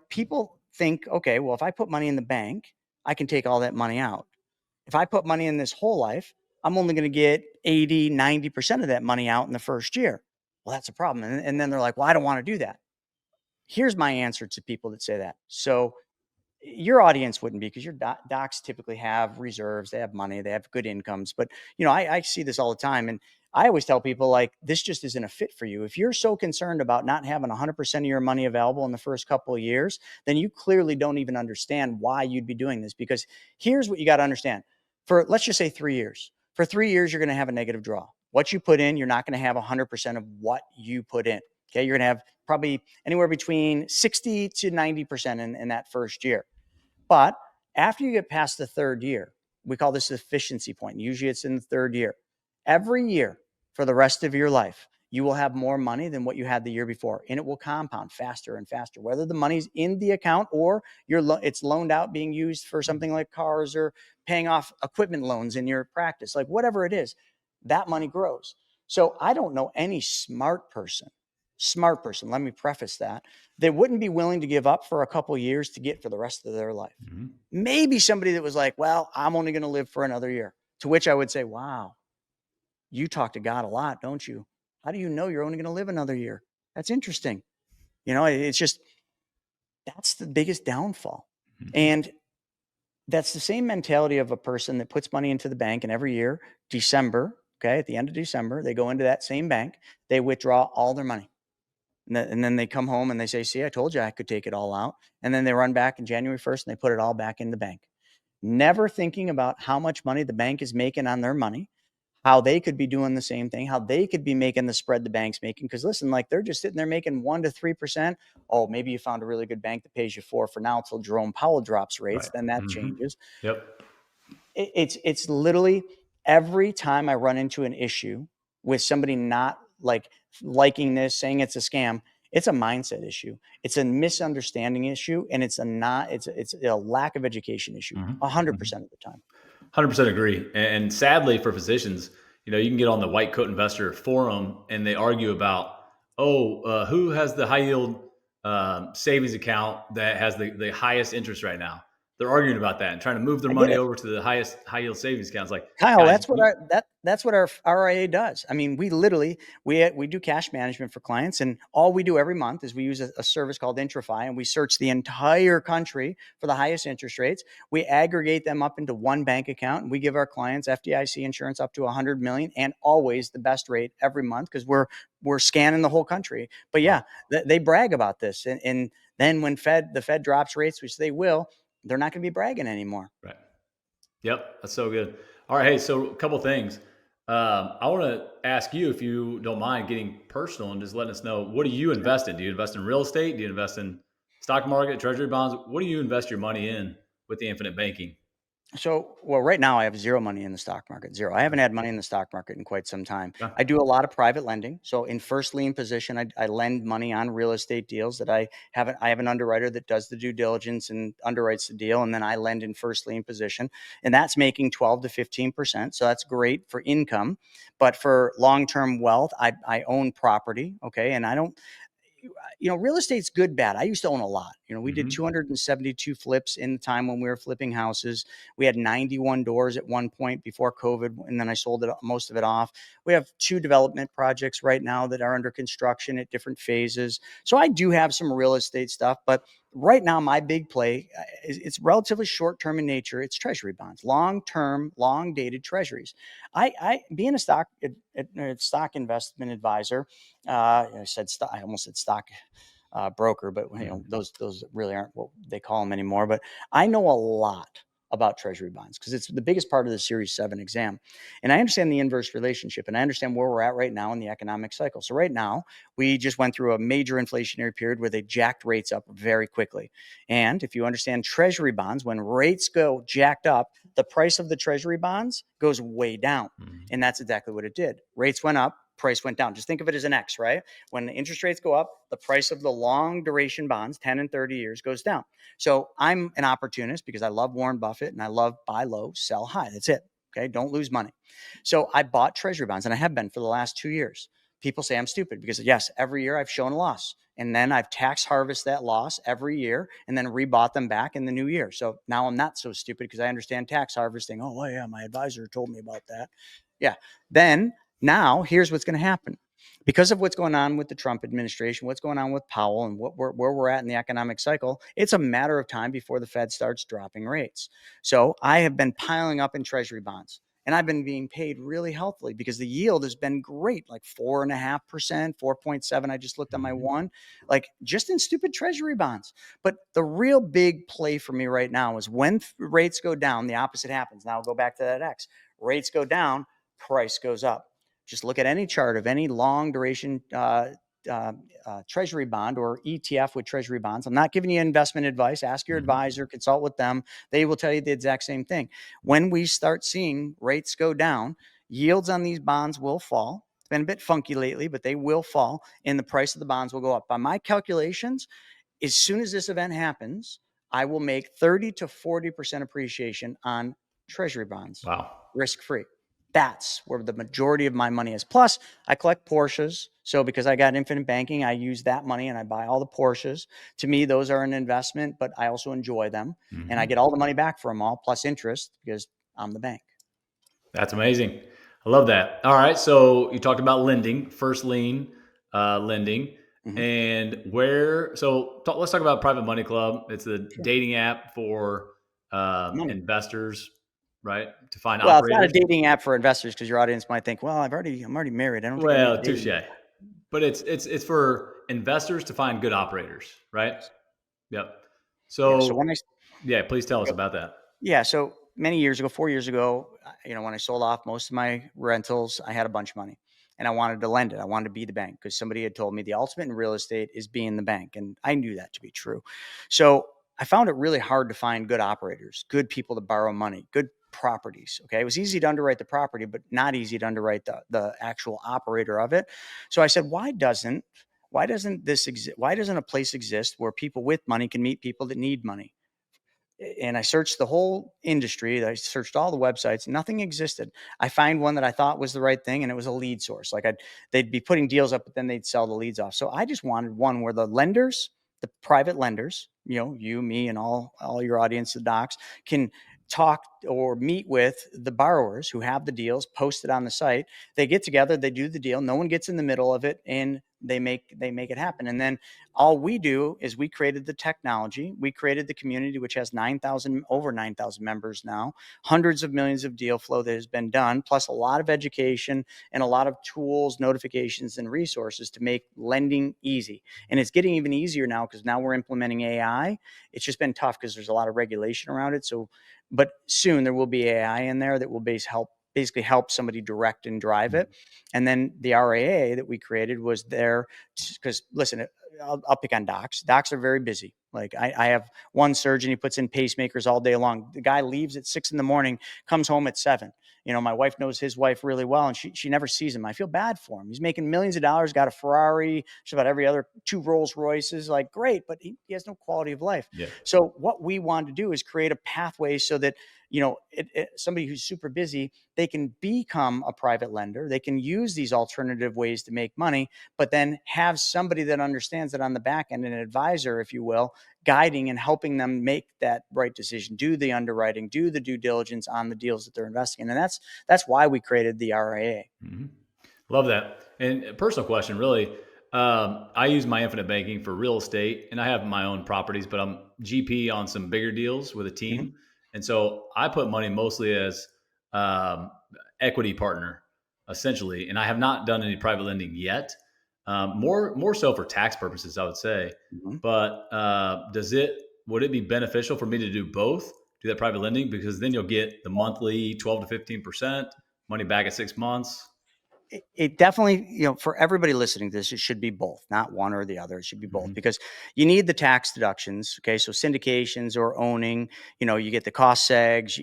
people think, okay, well, if I put money in the bank, I can take all that money out. If I put money in this whole life, I'm only going to get 80, 90% of that money out in the first year. Well, that's a problem. And then they're like, well, I don't want to do that. Here's my answer to people that say that. So your audience wouldn't be, because your docs typically have reserves, they have money, they have good incomes. But, I see this all the time. And I always tell people, like, this just isn't a fit for you. If you're so concerned about not having 100% of your money available in the first couple of years, then you clearly don't even understand why you'd be doing this. Because here's what you got to understand. For, let's just say 3 years. For 3 years, you're going to have a negative draw. What you put in, you're not going to have 100% of what you put in. Okay. You're going to have probably anywhere between 60 to 90% in that first year. But after you get past the third year, we call this the efficiency point. Usually it's in the third year. Every year for the rest of your life, you will have more money than what you had the year before, and it will compound faster and faster, whether the money's in the account or it's loaned out, being used for something like cars or paying off equipment loans in your practice, like whatever it is, that money grows. So I don't know any smart person, let me preface that wouldn't be willing to give up for a couple of years to get for the rest of their life. Mm-hmm. Maybe somebody that was like, well, I'm only going to live for another year, to which I would say, wow, you talk to God a lot, don't you? How do you know you're only going to live another year? That's interesting. It's just, that's the biggest downfall. Mm-hmm. And that's the same mentality of a person that puts money into the bank, and every year, December, okay, at the end of December, they go into that same bank, they withdraw all their money. And then they come home and they say, see, I told you I could take it all out. And then they run back in January 1st and they put it all back in the bank, never thinking about how much money the bank is making on their money, how they could be doing the same thing, how they could be making the spread the bank's making. Because listen, like they're just sitting there making 1 to 3%. Oh, maybe you found a really good bank that pays you 4 for now until Jerome Powell drops rates. Right. Then that changes. Yep. It's literally every time I run into an issue with somebody not liking this, saying it's a scam, it's a mindset issue. It's a misunderstanding issue, and it's a lack of education issue. 100% of the time. 100% agree. And sadly for physicians, you can get on the White Coat Investor forum and they argue about, who has the high yield savings account that has the highest interest right now. They're arguing about that and trying to move their money over to the highest high yield savings accounts. Like, Kyle, guys, that's what That's what our RIA does. I mean, we literally, we do cash management for clients, and all we do every month is we use a service called Intrify, and we search the entire country for the highest interest rates. We aggregate them up into one bank account, and we give our clients FDIC insurance up to 100 million, and always the best rate every month, because we're scanning the whole country. But yeah, they brag about this, and then when the Fed drops rates, which they will, they're not going to be bragging anymore. Right. Yep. That's so good. All right. Hey, so a couple things. I want to ask you, if you don't mind getting personal and just letting us know, what do you invest in? Do you invest in real estate? Do you invest in stock market, treasury bonds? What do you invest your money in with the infinite banking? So, well, right now I have zero money in the stock market, zero. I haven't had money in the stock market in quite some time. Yeah. I do a lot of private lending. So in first lien position, I lend money on real estate deals that I have an underwriter that does the due diligence and underwrites the deal. And then I lend in first lien position, and that's making 12 to 15%. So that's great for income. But for long-term wealth, I own property. Okay. And I don't, real estate's good, bad. I used to own a lot. We did 272 flips in the time when we were flipping houses. We had 91 doors at one point before COVID, and then I sold most of it off. We have 2 development projects right now that are under construction at different phases. So I do have some real estate stuff, but right now my big play it's relatively short-term in nature. It's treasury bonds, long-term, long-dated treasuries. I being a stock investment advisor, I almost said stock broker, but those really aren't what they call them anymore. But I know a lot about treasury bonds because it's the biggest part of the Series 7 exam. And I understand the inverse relationship, and I understand where we're at right now in the economic cycle. So right now, we just went through a major inflationary period where they jacked rates up very quickly. And if you understand treasury bonds, when rates go jacked up, the price of the treasury bonds goes way down. And that's exactly what it did. Rates went up, price went down. Just think of it as an X, right? When the interest rates go up, the price of the long duration bonds, 10 and 30 years, goes down. So I'm an opportunist because I love Warren Buffett and I love buy low, sell high. That's it. Okay. Don't lose money. So I bought treasury bonds, and I have been for the last 2 years. People say I'm stupid because yes, every year I've shown a loss, and then I've tax harvested that loss every year and then rebought them back in the new year. So now I'm not so stupid because I understand tax harvesting. Oh, well, yeah, my advisor told me about that. Yeah. Then now here's what's going to happen. Because of what's going on with the Trump administration, what's going on with Powell, and where we're at in the economic cycle, it's a matter of time before the Fed starts dropping rates. So I have been piling up in treasury bonds, and I've been being paid really healthily because the yield has been great, like 4.5%, 4.7. I just looked at my one, like just in stupid treasury bonds. But the real big play for me right now is when rates go down, the opposite happens. Now I'll go back to that X. Rates go down, price goes up. Just look at any chart of any long duration treasury bond or ETF with treasury bonds. I'm not giving you investment advice. Ask your advisor, consult with them. They will tell you the exact same thing. When we start seeing rates go down, yields on these bonds will fall. It's been a bit funky lately, but they will fall, and the price of the bonds will go up. By my calculations, as soon as this event happens, I will make 30 to 40% appreciation on treasury bonds. Wow. Risk-free. That's where the majority of my money is. Plus, I collect Porsches. So because I got infinite banking, I use that money and I buy all the Porsches. To me, those are an investment, but I also enjoy them. And I get all the money back for them all, plus interest, because I'm the bank. That's amazing. I love that. All right. So you talked about lending, first lien lending. And let's talk about Private Money Club. It's a dating app for investors, right? To find Well, operators. it's not a dating app for investors because your audience might think, well, I'm already married. I don't think I need touche. dating. But it's for investors to find good operators, right? Yep. So when please tell us about that. Yeah. So many years ago, 4 years ago, when I sold off most of my rentals, I had a bunch of money and I wanted to lend it. I wanted to be the bank because somebody had told me the ultimate in real estate is being the bank. And I knew that to be true. So I found it really hard to find good operators, good people to borrow money, good properties. Okay. It was easy to underwrite the property, but not easy to underwrite the actual operator of it. So I said, why doesn't this exist? Why doesn't a place exist where people with money can meet people that need money? And I searched the whole industry. I searched all the websites. Nothing existed. I find one that I thought was the right thing, and it was a lead source. Like they'd be putting deals up, but then they'd sell the leads off. So I just wanted one where the lenders, the private lenders, you, me, and all your audience, the docs, can talk or meet with the borrowers who have the deals posted on the site. They get together, they do the deal. No one gets in the middle of it, and they make it happen. And then all we do is we created the technology, we created the community, which has over 9,000 members now, hundreds of millions of deal flow that has been done, plus a lot of education and a lot of tools, notifications, and resources to make lending easy. And it's getting even easier now because now we're implementing AI. It's just been tough because there's a lot of regulation around it. So, but soon there will be AI in there that will basically help somebody direct and drive it. And then the RAA that we created was there because, listen, I'll pick on docs. Docs are very busy. Like I have one surgeon, he puts in pacemakers all day long. The guy leaves at 6 a.m, comes home at 7. My wife knows his wife really well, and she never sees him. I feel bad for him. He's making millions of dollars, got a Ferrari, just about every other 2 Rolls Royces. Like, great, but he has no quality of life. Yeah. So what we want to do is create a pathway so that, somebody who's super busy, they can become a private lender. They can use these alternative ways to make money, but then have somebody that understands that on the back end, an advisor, if you will, guiding and helping them make that right decision, do the underwriting, do the due diligence on the deals that they're investing in. And that's why we created the RIA. Mm-hmm. Love that. And a personal question, really. I use my infinite banking for real estate, and I have my own properties, but I'm GP on some bigger deals with a team. Mm-hmm. And so I put money mostly as equity partner, essentially. And I have not done any private lending yet. More so for tax purposes, I would say. Mm-hmm. But would it be beneficial for me to do both? Do that private lending, because then you'll get the monthly 12 to 15% money back at 6 months. It definitely, for everybody listening to this, it should be both, not one or the other. It should be both, Mm-hmm. because you need the tax deductions. Okay. So syndications or owning, you get the cost segs,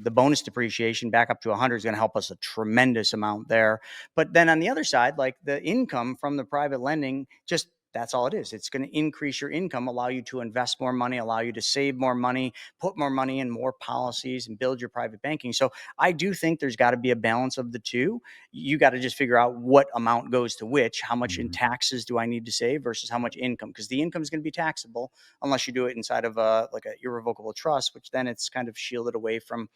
the bonus depreciation back up to 100 is going to help us a tremendous amount there. But then on the other side, like the income from the private lending, just that's all it is. It's going to increase your income, allow you to invest more money, allow you to save more money, put more money in more policies, and build your private banking. So I do think there's got to be a balance of the two. You got to just figure out what amount goes to which, how much in taxes do I need to save versus how much income, because the income is going to be taxable unless you do it inside of like a irrevocable trust, which then it's kind of shielded away from,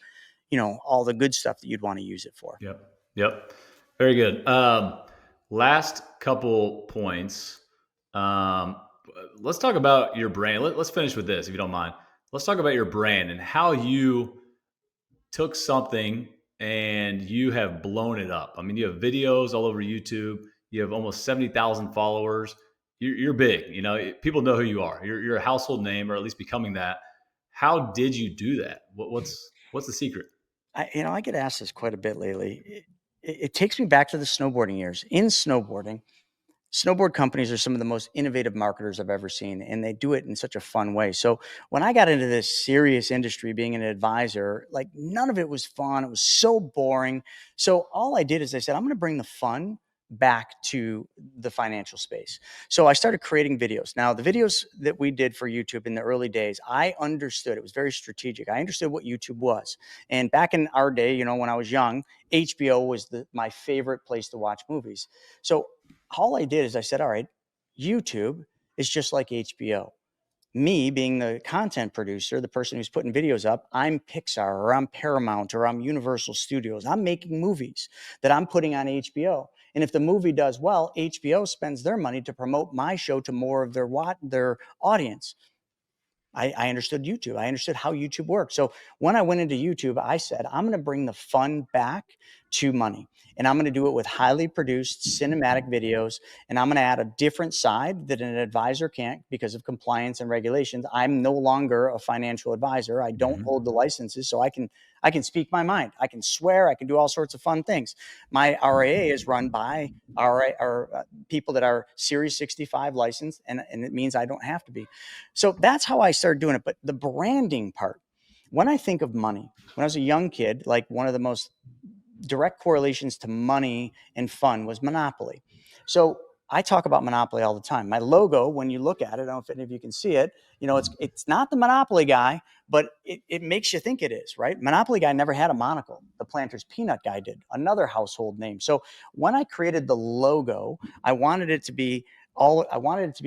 all the good stuff that you'd want to use it for. Yep. Very good. Last couple points. Let's talk about your brand. Let's finish with this, if you don't mind. Let's talk about your brand and how you took something and you have blown it up. I mean, you have videos all over YouTube. You have almost 70,000 followers. You're big. People know who you are. You're a household name, or at least becoming that. How did you do that? What's the secret? I get asked this quite a bit lately. It takes me back to the snowboarding years. In snowboarding companies are some of the most innovative marketers I've ever seen, and they do it in such a fun way. So when I got into this serious industry, being an advisor, like none of it was fun. It was so boring. So all I did is I said, I'm going to bring the fun back to the financial space. So I started creating videos. Now, the videos that we did for YouTube in the early days, I understood, it was very strategic. I understood what YouTube was. And back in our day, when I was young, HBO was my favorite place to watch movies. So all I did is I said, all right, YouTube is just like HBO. Me being the content producer, the person who's putting videos up, I'm Pixar, or I'm Paramount, or I'm Universal Studios. I'm making movies that I'm putting on HBO. And if the movie does well, HBO spends their money to promote my show to more of their audience. I understood YouTube. I understood how YouTube works. So when I went into YouTube, I said, I'm going to bring the fun back to money. And I'm going to do it with highly produced cinematic videos. And I'm going to add a different side that an advisor can't because of compliance and regulations. I'm no longer a financial advisor. I don't hold the licenses, so I can speak my mind. I can swear. I can do all sorts of fun things. My RIA is run by people that are Series 65 licensed, and it means I don't have to be. So that's how I started doing it. But the branding part, when I think of money, when I was a young kid, like one of the most direct correlations to money and fun was Monopoly. So I talk about Monopoly all the time. My logo, when you look at it, I don't know if any of you can see it, it's not the Monopoly guy, but it makes you think it is, right? Monopoly guy never had a monocle. The Planters Peanut guy did, another household name. So when I created the logo, I wanted it to be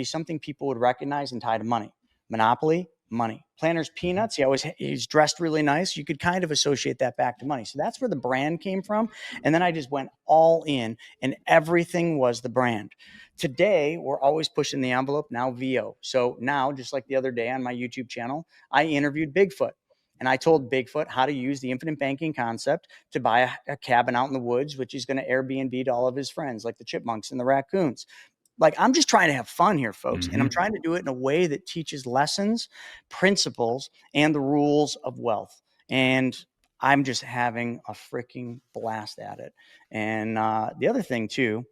something people would recognize and tie to money. Monopoly, money. Planner's peanuts. He's dressed really nice. You could kind of associate that back to money. So that's where the brand came from. And then I just went all in, and everything was the brand. Today, we're always pushing the envelope, now VO. So now, just like the other day on my YouTube channel, I interviewed Bigfoot. And I told Bigfoot how to use the infinite banking concept to buy a cabin out in the woods, which he's going to Airbnb to all of his friends, like the chipmunks and the raccoons. Like, I'm just trying to have fun here, folks. And I'm trying to do it in a way that teaches lessons, principles, and the rules of wealth. And I'm just having a freaking blast at it. And the other thing too,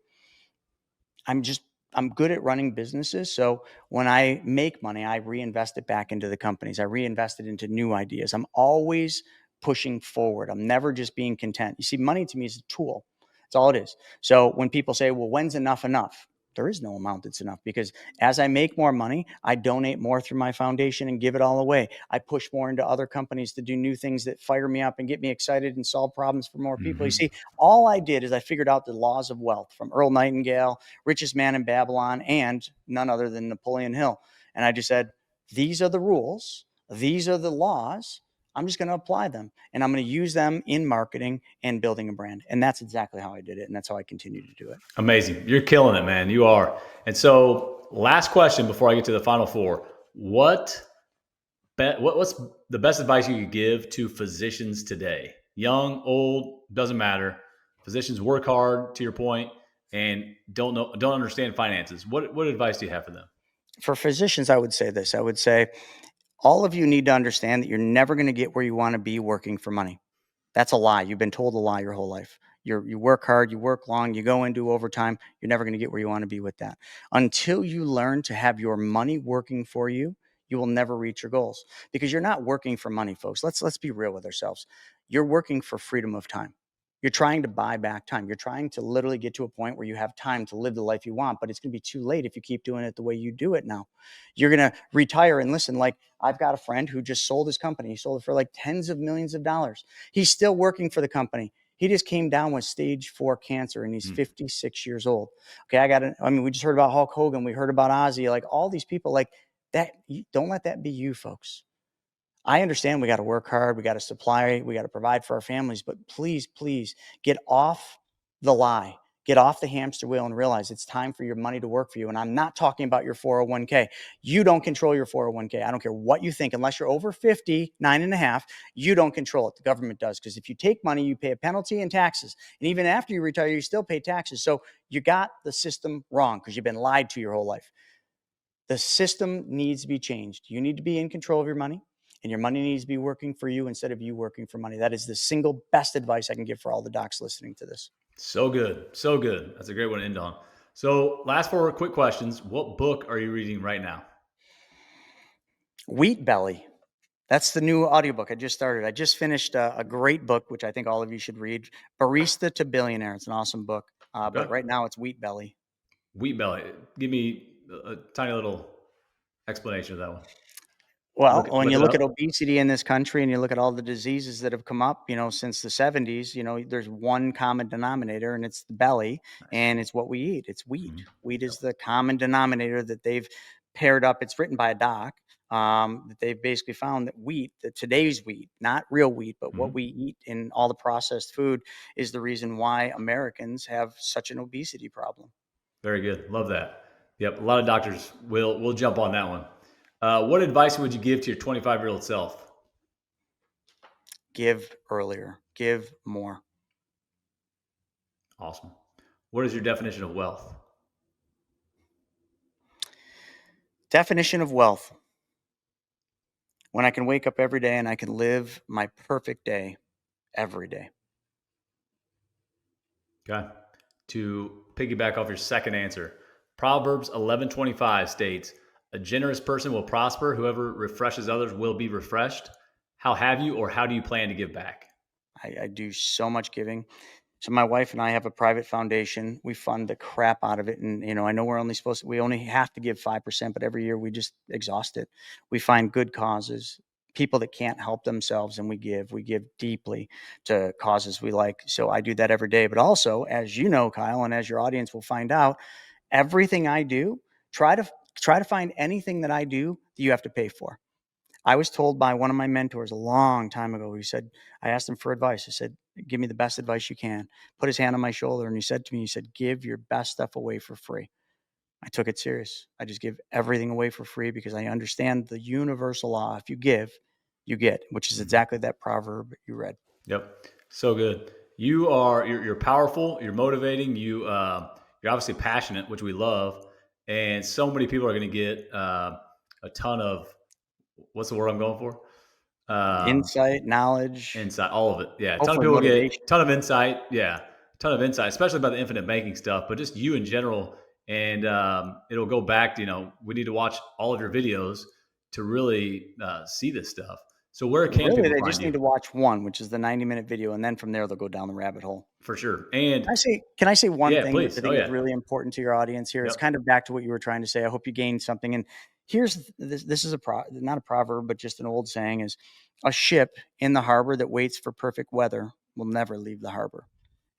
I'm good at running businesses. So when I make money, I reinvest it back into the companies. I reinvest it into new ideas. I'm always pushing forward. I'm never just being content. You see, money to me is a tool. That's all it is. So when people say, well, when's enough enough? There is no amount that's enough, because as I make more money, I donate more through my foundation and give it all away. I push more into other companies to do new things that fire me up and get me excited and solve problems for more people. You see, all I did is I figured out the laws of wealth from Earl Nightingale, richest man in Babylon, and none other than Napoleon Hill. And I just said, these are the rules. These are the laws. I'm just going to apply them, and I'm going to use them in marketing and building a brand. And that's exactly how I did it. And that's how I continue to do it. Amazing. You're killing it, man. You are. And so last question before I get to the final four, what's the best advice you could give to physicians today? Young, old, doesn't matter. Physicians work hard, to your point, and don't understand finances. What advice do you have for them? For physicians, I would say this. I would say, all of you need to understand that you're never going to get where you want to be working for money. That's a lie. You've been told a lie your whole life. You work hard, you work long, you go into overtime. You're never going to get where you want to be with that. Until you learn to have your money working for you, you will never reach your goals, because you're not working for money, folks. Let's be real with ourselves. You're working for freedom of time. You're trying to buy back time. You're trying to literally get to a point where you have time to live the life you want, but it's going to be too late if you keep doing it the way you do it now. You're going to retire. And listen, like, I've got a friend who just sold his company. He sold it for like tens of millions of dollars. He's still working for the company. He just came down with stage 4 cancer, and he's 56 years old. Okay, we just heard about Hulk Hogan. We heard about Ozzy, like all these people like that. Don't let that be you, folks. I understand we got to work hard. We got to supply, we got to provide for our families, but please, please get off the lie, get off the hamster wheel, and realize it's time for your money to work for you. And I'm not talking about your 401k. You don't control your 401k. I don't care what you think. Unless you're over 59 and a half, you don't control it. The government does. Because if you take money, you pay a penalty and taxes. And even after you retire, you still pay taxes. So you got the system wrong, because you've been lied to your whole life. The system needs to be changed. You need to be in control of your money, and your money needs to be working for you instead of you working for money. That is the single best advice I can give for all the docs listening to this. So good. So good. That's a great one to end on. So last 4 quick questions. What book are you reading right now? Wheat Belly. That's the new audiobook I just started. I just finished a great book, which I think all of you should read, Barista to Billionaire. It's an awesome book. But right now it's Wheat Belly. Wheat Belly. Give me a tiny little explanation of that one. Well, when you look at obesity in this country, and you look at all the diseases that have come up, since the 70s, there's one common denominator, and it's the belly, and it's what we eat. It's wheat. Wheat is the common denominator that they've paired up. It's written by a doc, that they've basically found that wheat, that today's wheat, not real wheat, but what we eat in all the processed food, is the reason why Americans have such an obesity problem. Very good. Love that. Yep. A lot of doctors will jump on that one. What advice would you give to your 25-year-old self? Give earlier. Give more. Awesome. What is your definition of wealth? Definition of wealth: when I can wake up every day and I can live my perfect day every day. Okay. To piggyback off your second answer, Proverbs 11:25 states, "A generous person will prosper. Whoever refreshes others will be refreshed." How have you, or how do you plan to give back? I do so much giving. So my wife and I have a private foundation. We fund the crap out of it. And, I know we only have to give 5%, but every year we just exhaust it. We find good causes, people that can't help themselves, and we give deeply to causes we like. So I do that every day. But also, as you know, Kyle, and as your audience will find out, everything I do, try to find anything that I do that you have to pay for. I was told by one of my mentors a long time ago, I asked him for advice. I said, give me the best advice you can. Put his hand on my shoulder and he said to me, give your best stuff away for free. I took it serious. I just give everything away for free because I understand the universal law. If you give, you get, which is exactly that proverb you read. Yep. So good. You're powerful. You're motivating. You're obviously passionate, which we love. And so many people are going to get a ton of, what's the word I'm going for? Insight, knowledge, insight, all of it. Yeah. A ton of hopefully people get motivation. a ton of insight. Yeah. A ton of insight, especially about the infinite banking stuff, but just you in general. And it'll go back to, we need to watch all of your videos to really see this stuff. So where can Really, people they find just you? need to watch one, which is the 90-minute video, and then from there they'll go down the rabbit hole. For sure. And Can I say one yeah, thing please. that I think is really important to your audience here? It's Yep. kind of back to what you were trying to say. I hope you gained something. And here's this is not a proverb, but just an old saying is, a ship in the harbor that waits for perfect weather will never leave the harbor.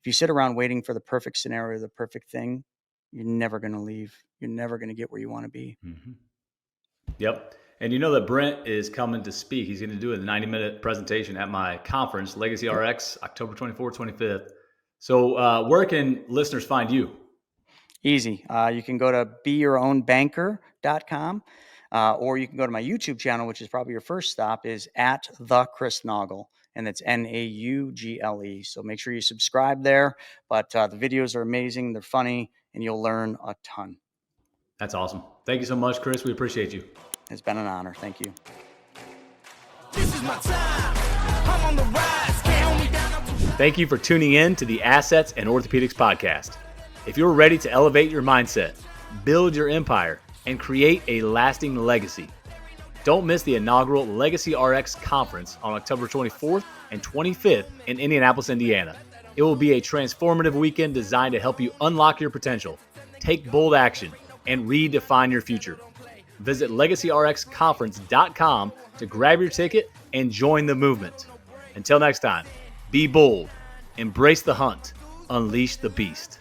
If you sit around waiting for the perfect scenario, the perfect thing, you're never going to leave. You're never going to get where you want to be. Mm-hmm. Yep. And you know that Brent is coming to speak. He's going to do a 90-minute presentation at my conference, Legacy RX, October 24th, 25th. So where can listeners find you? Easy. You can go to beyourownbanker.com, or you can go to my YouTube channel, which is probably your first stop, is at the Chris Naugle, and that's Naugle. So make sure you subscribe there. But the videos are amazing. They're funny, and you'll learn a ton. That's awesome. Thank you so much, Chris. We appreciate you. It's been an honor. Thank you. This is my time. I'm on the rise. Can't hold me down. Thank you for tuning in to the Assets and Orthopedics podcast. If you're ready to elevate your mindset, build your empire, and create a lasting legacy, don't miss the inaugural Legacy RX conference on October 24th and 25th in Indianapolis, Indiana. It will be a transformative weekend designed to help you unlock your potential, take bold action, and redefine your future. Visit LegacyRxConference.com to grab your ticket and join the movement. Until next time, be bold, embrace the hunt, unleash the beast.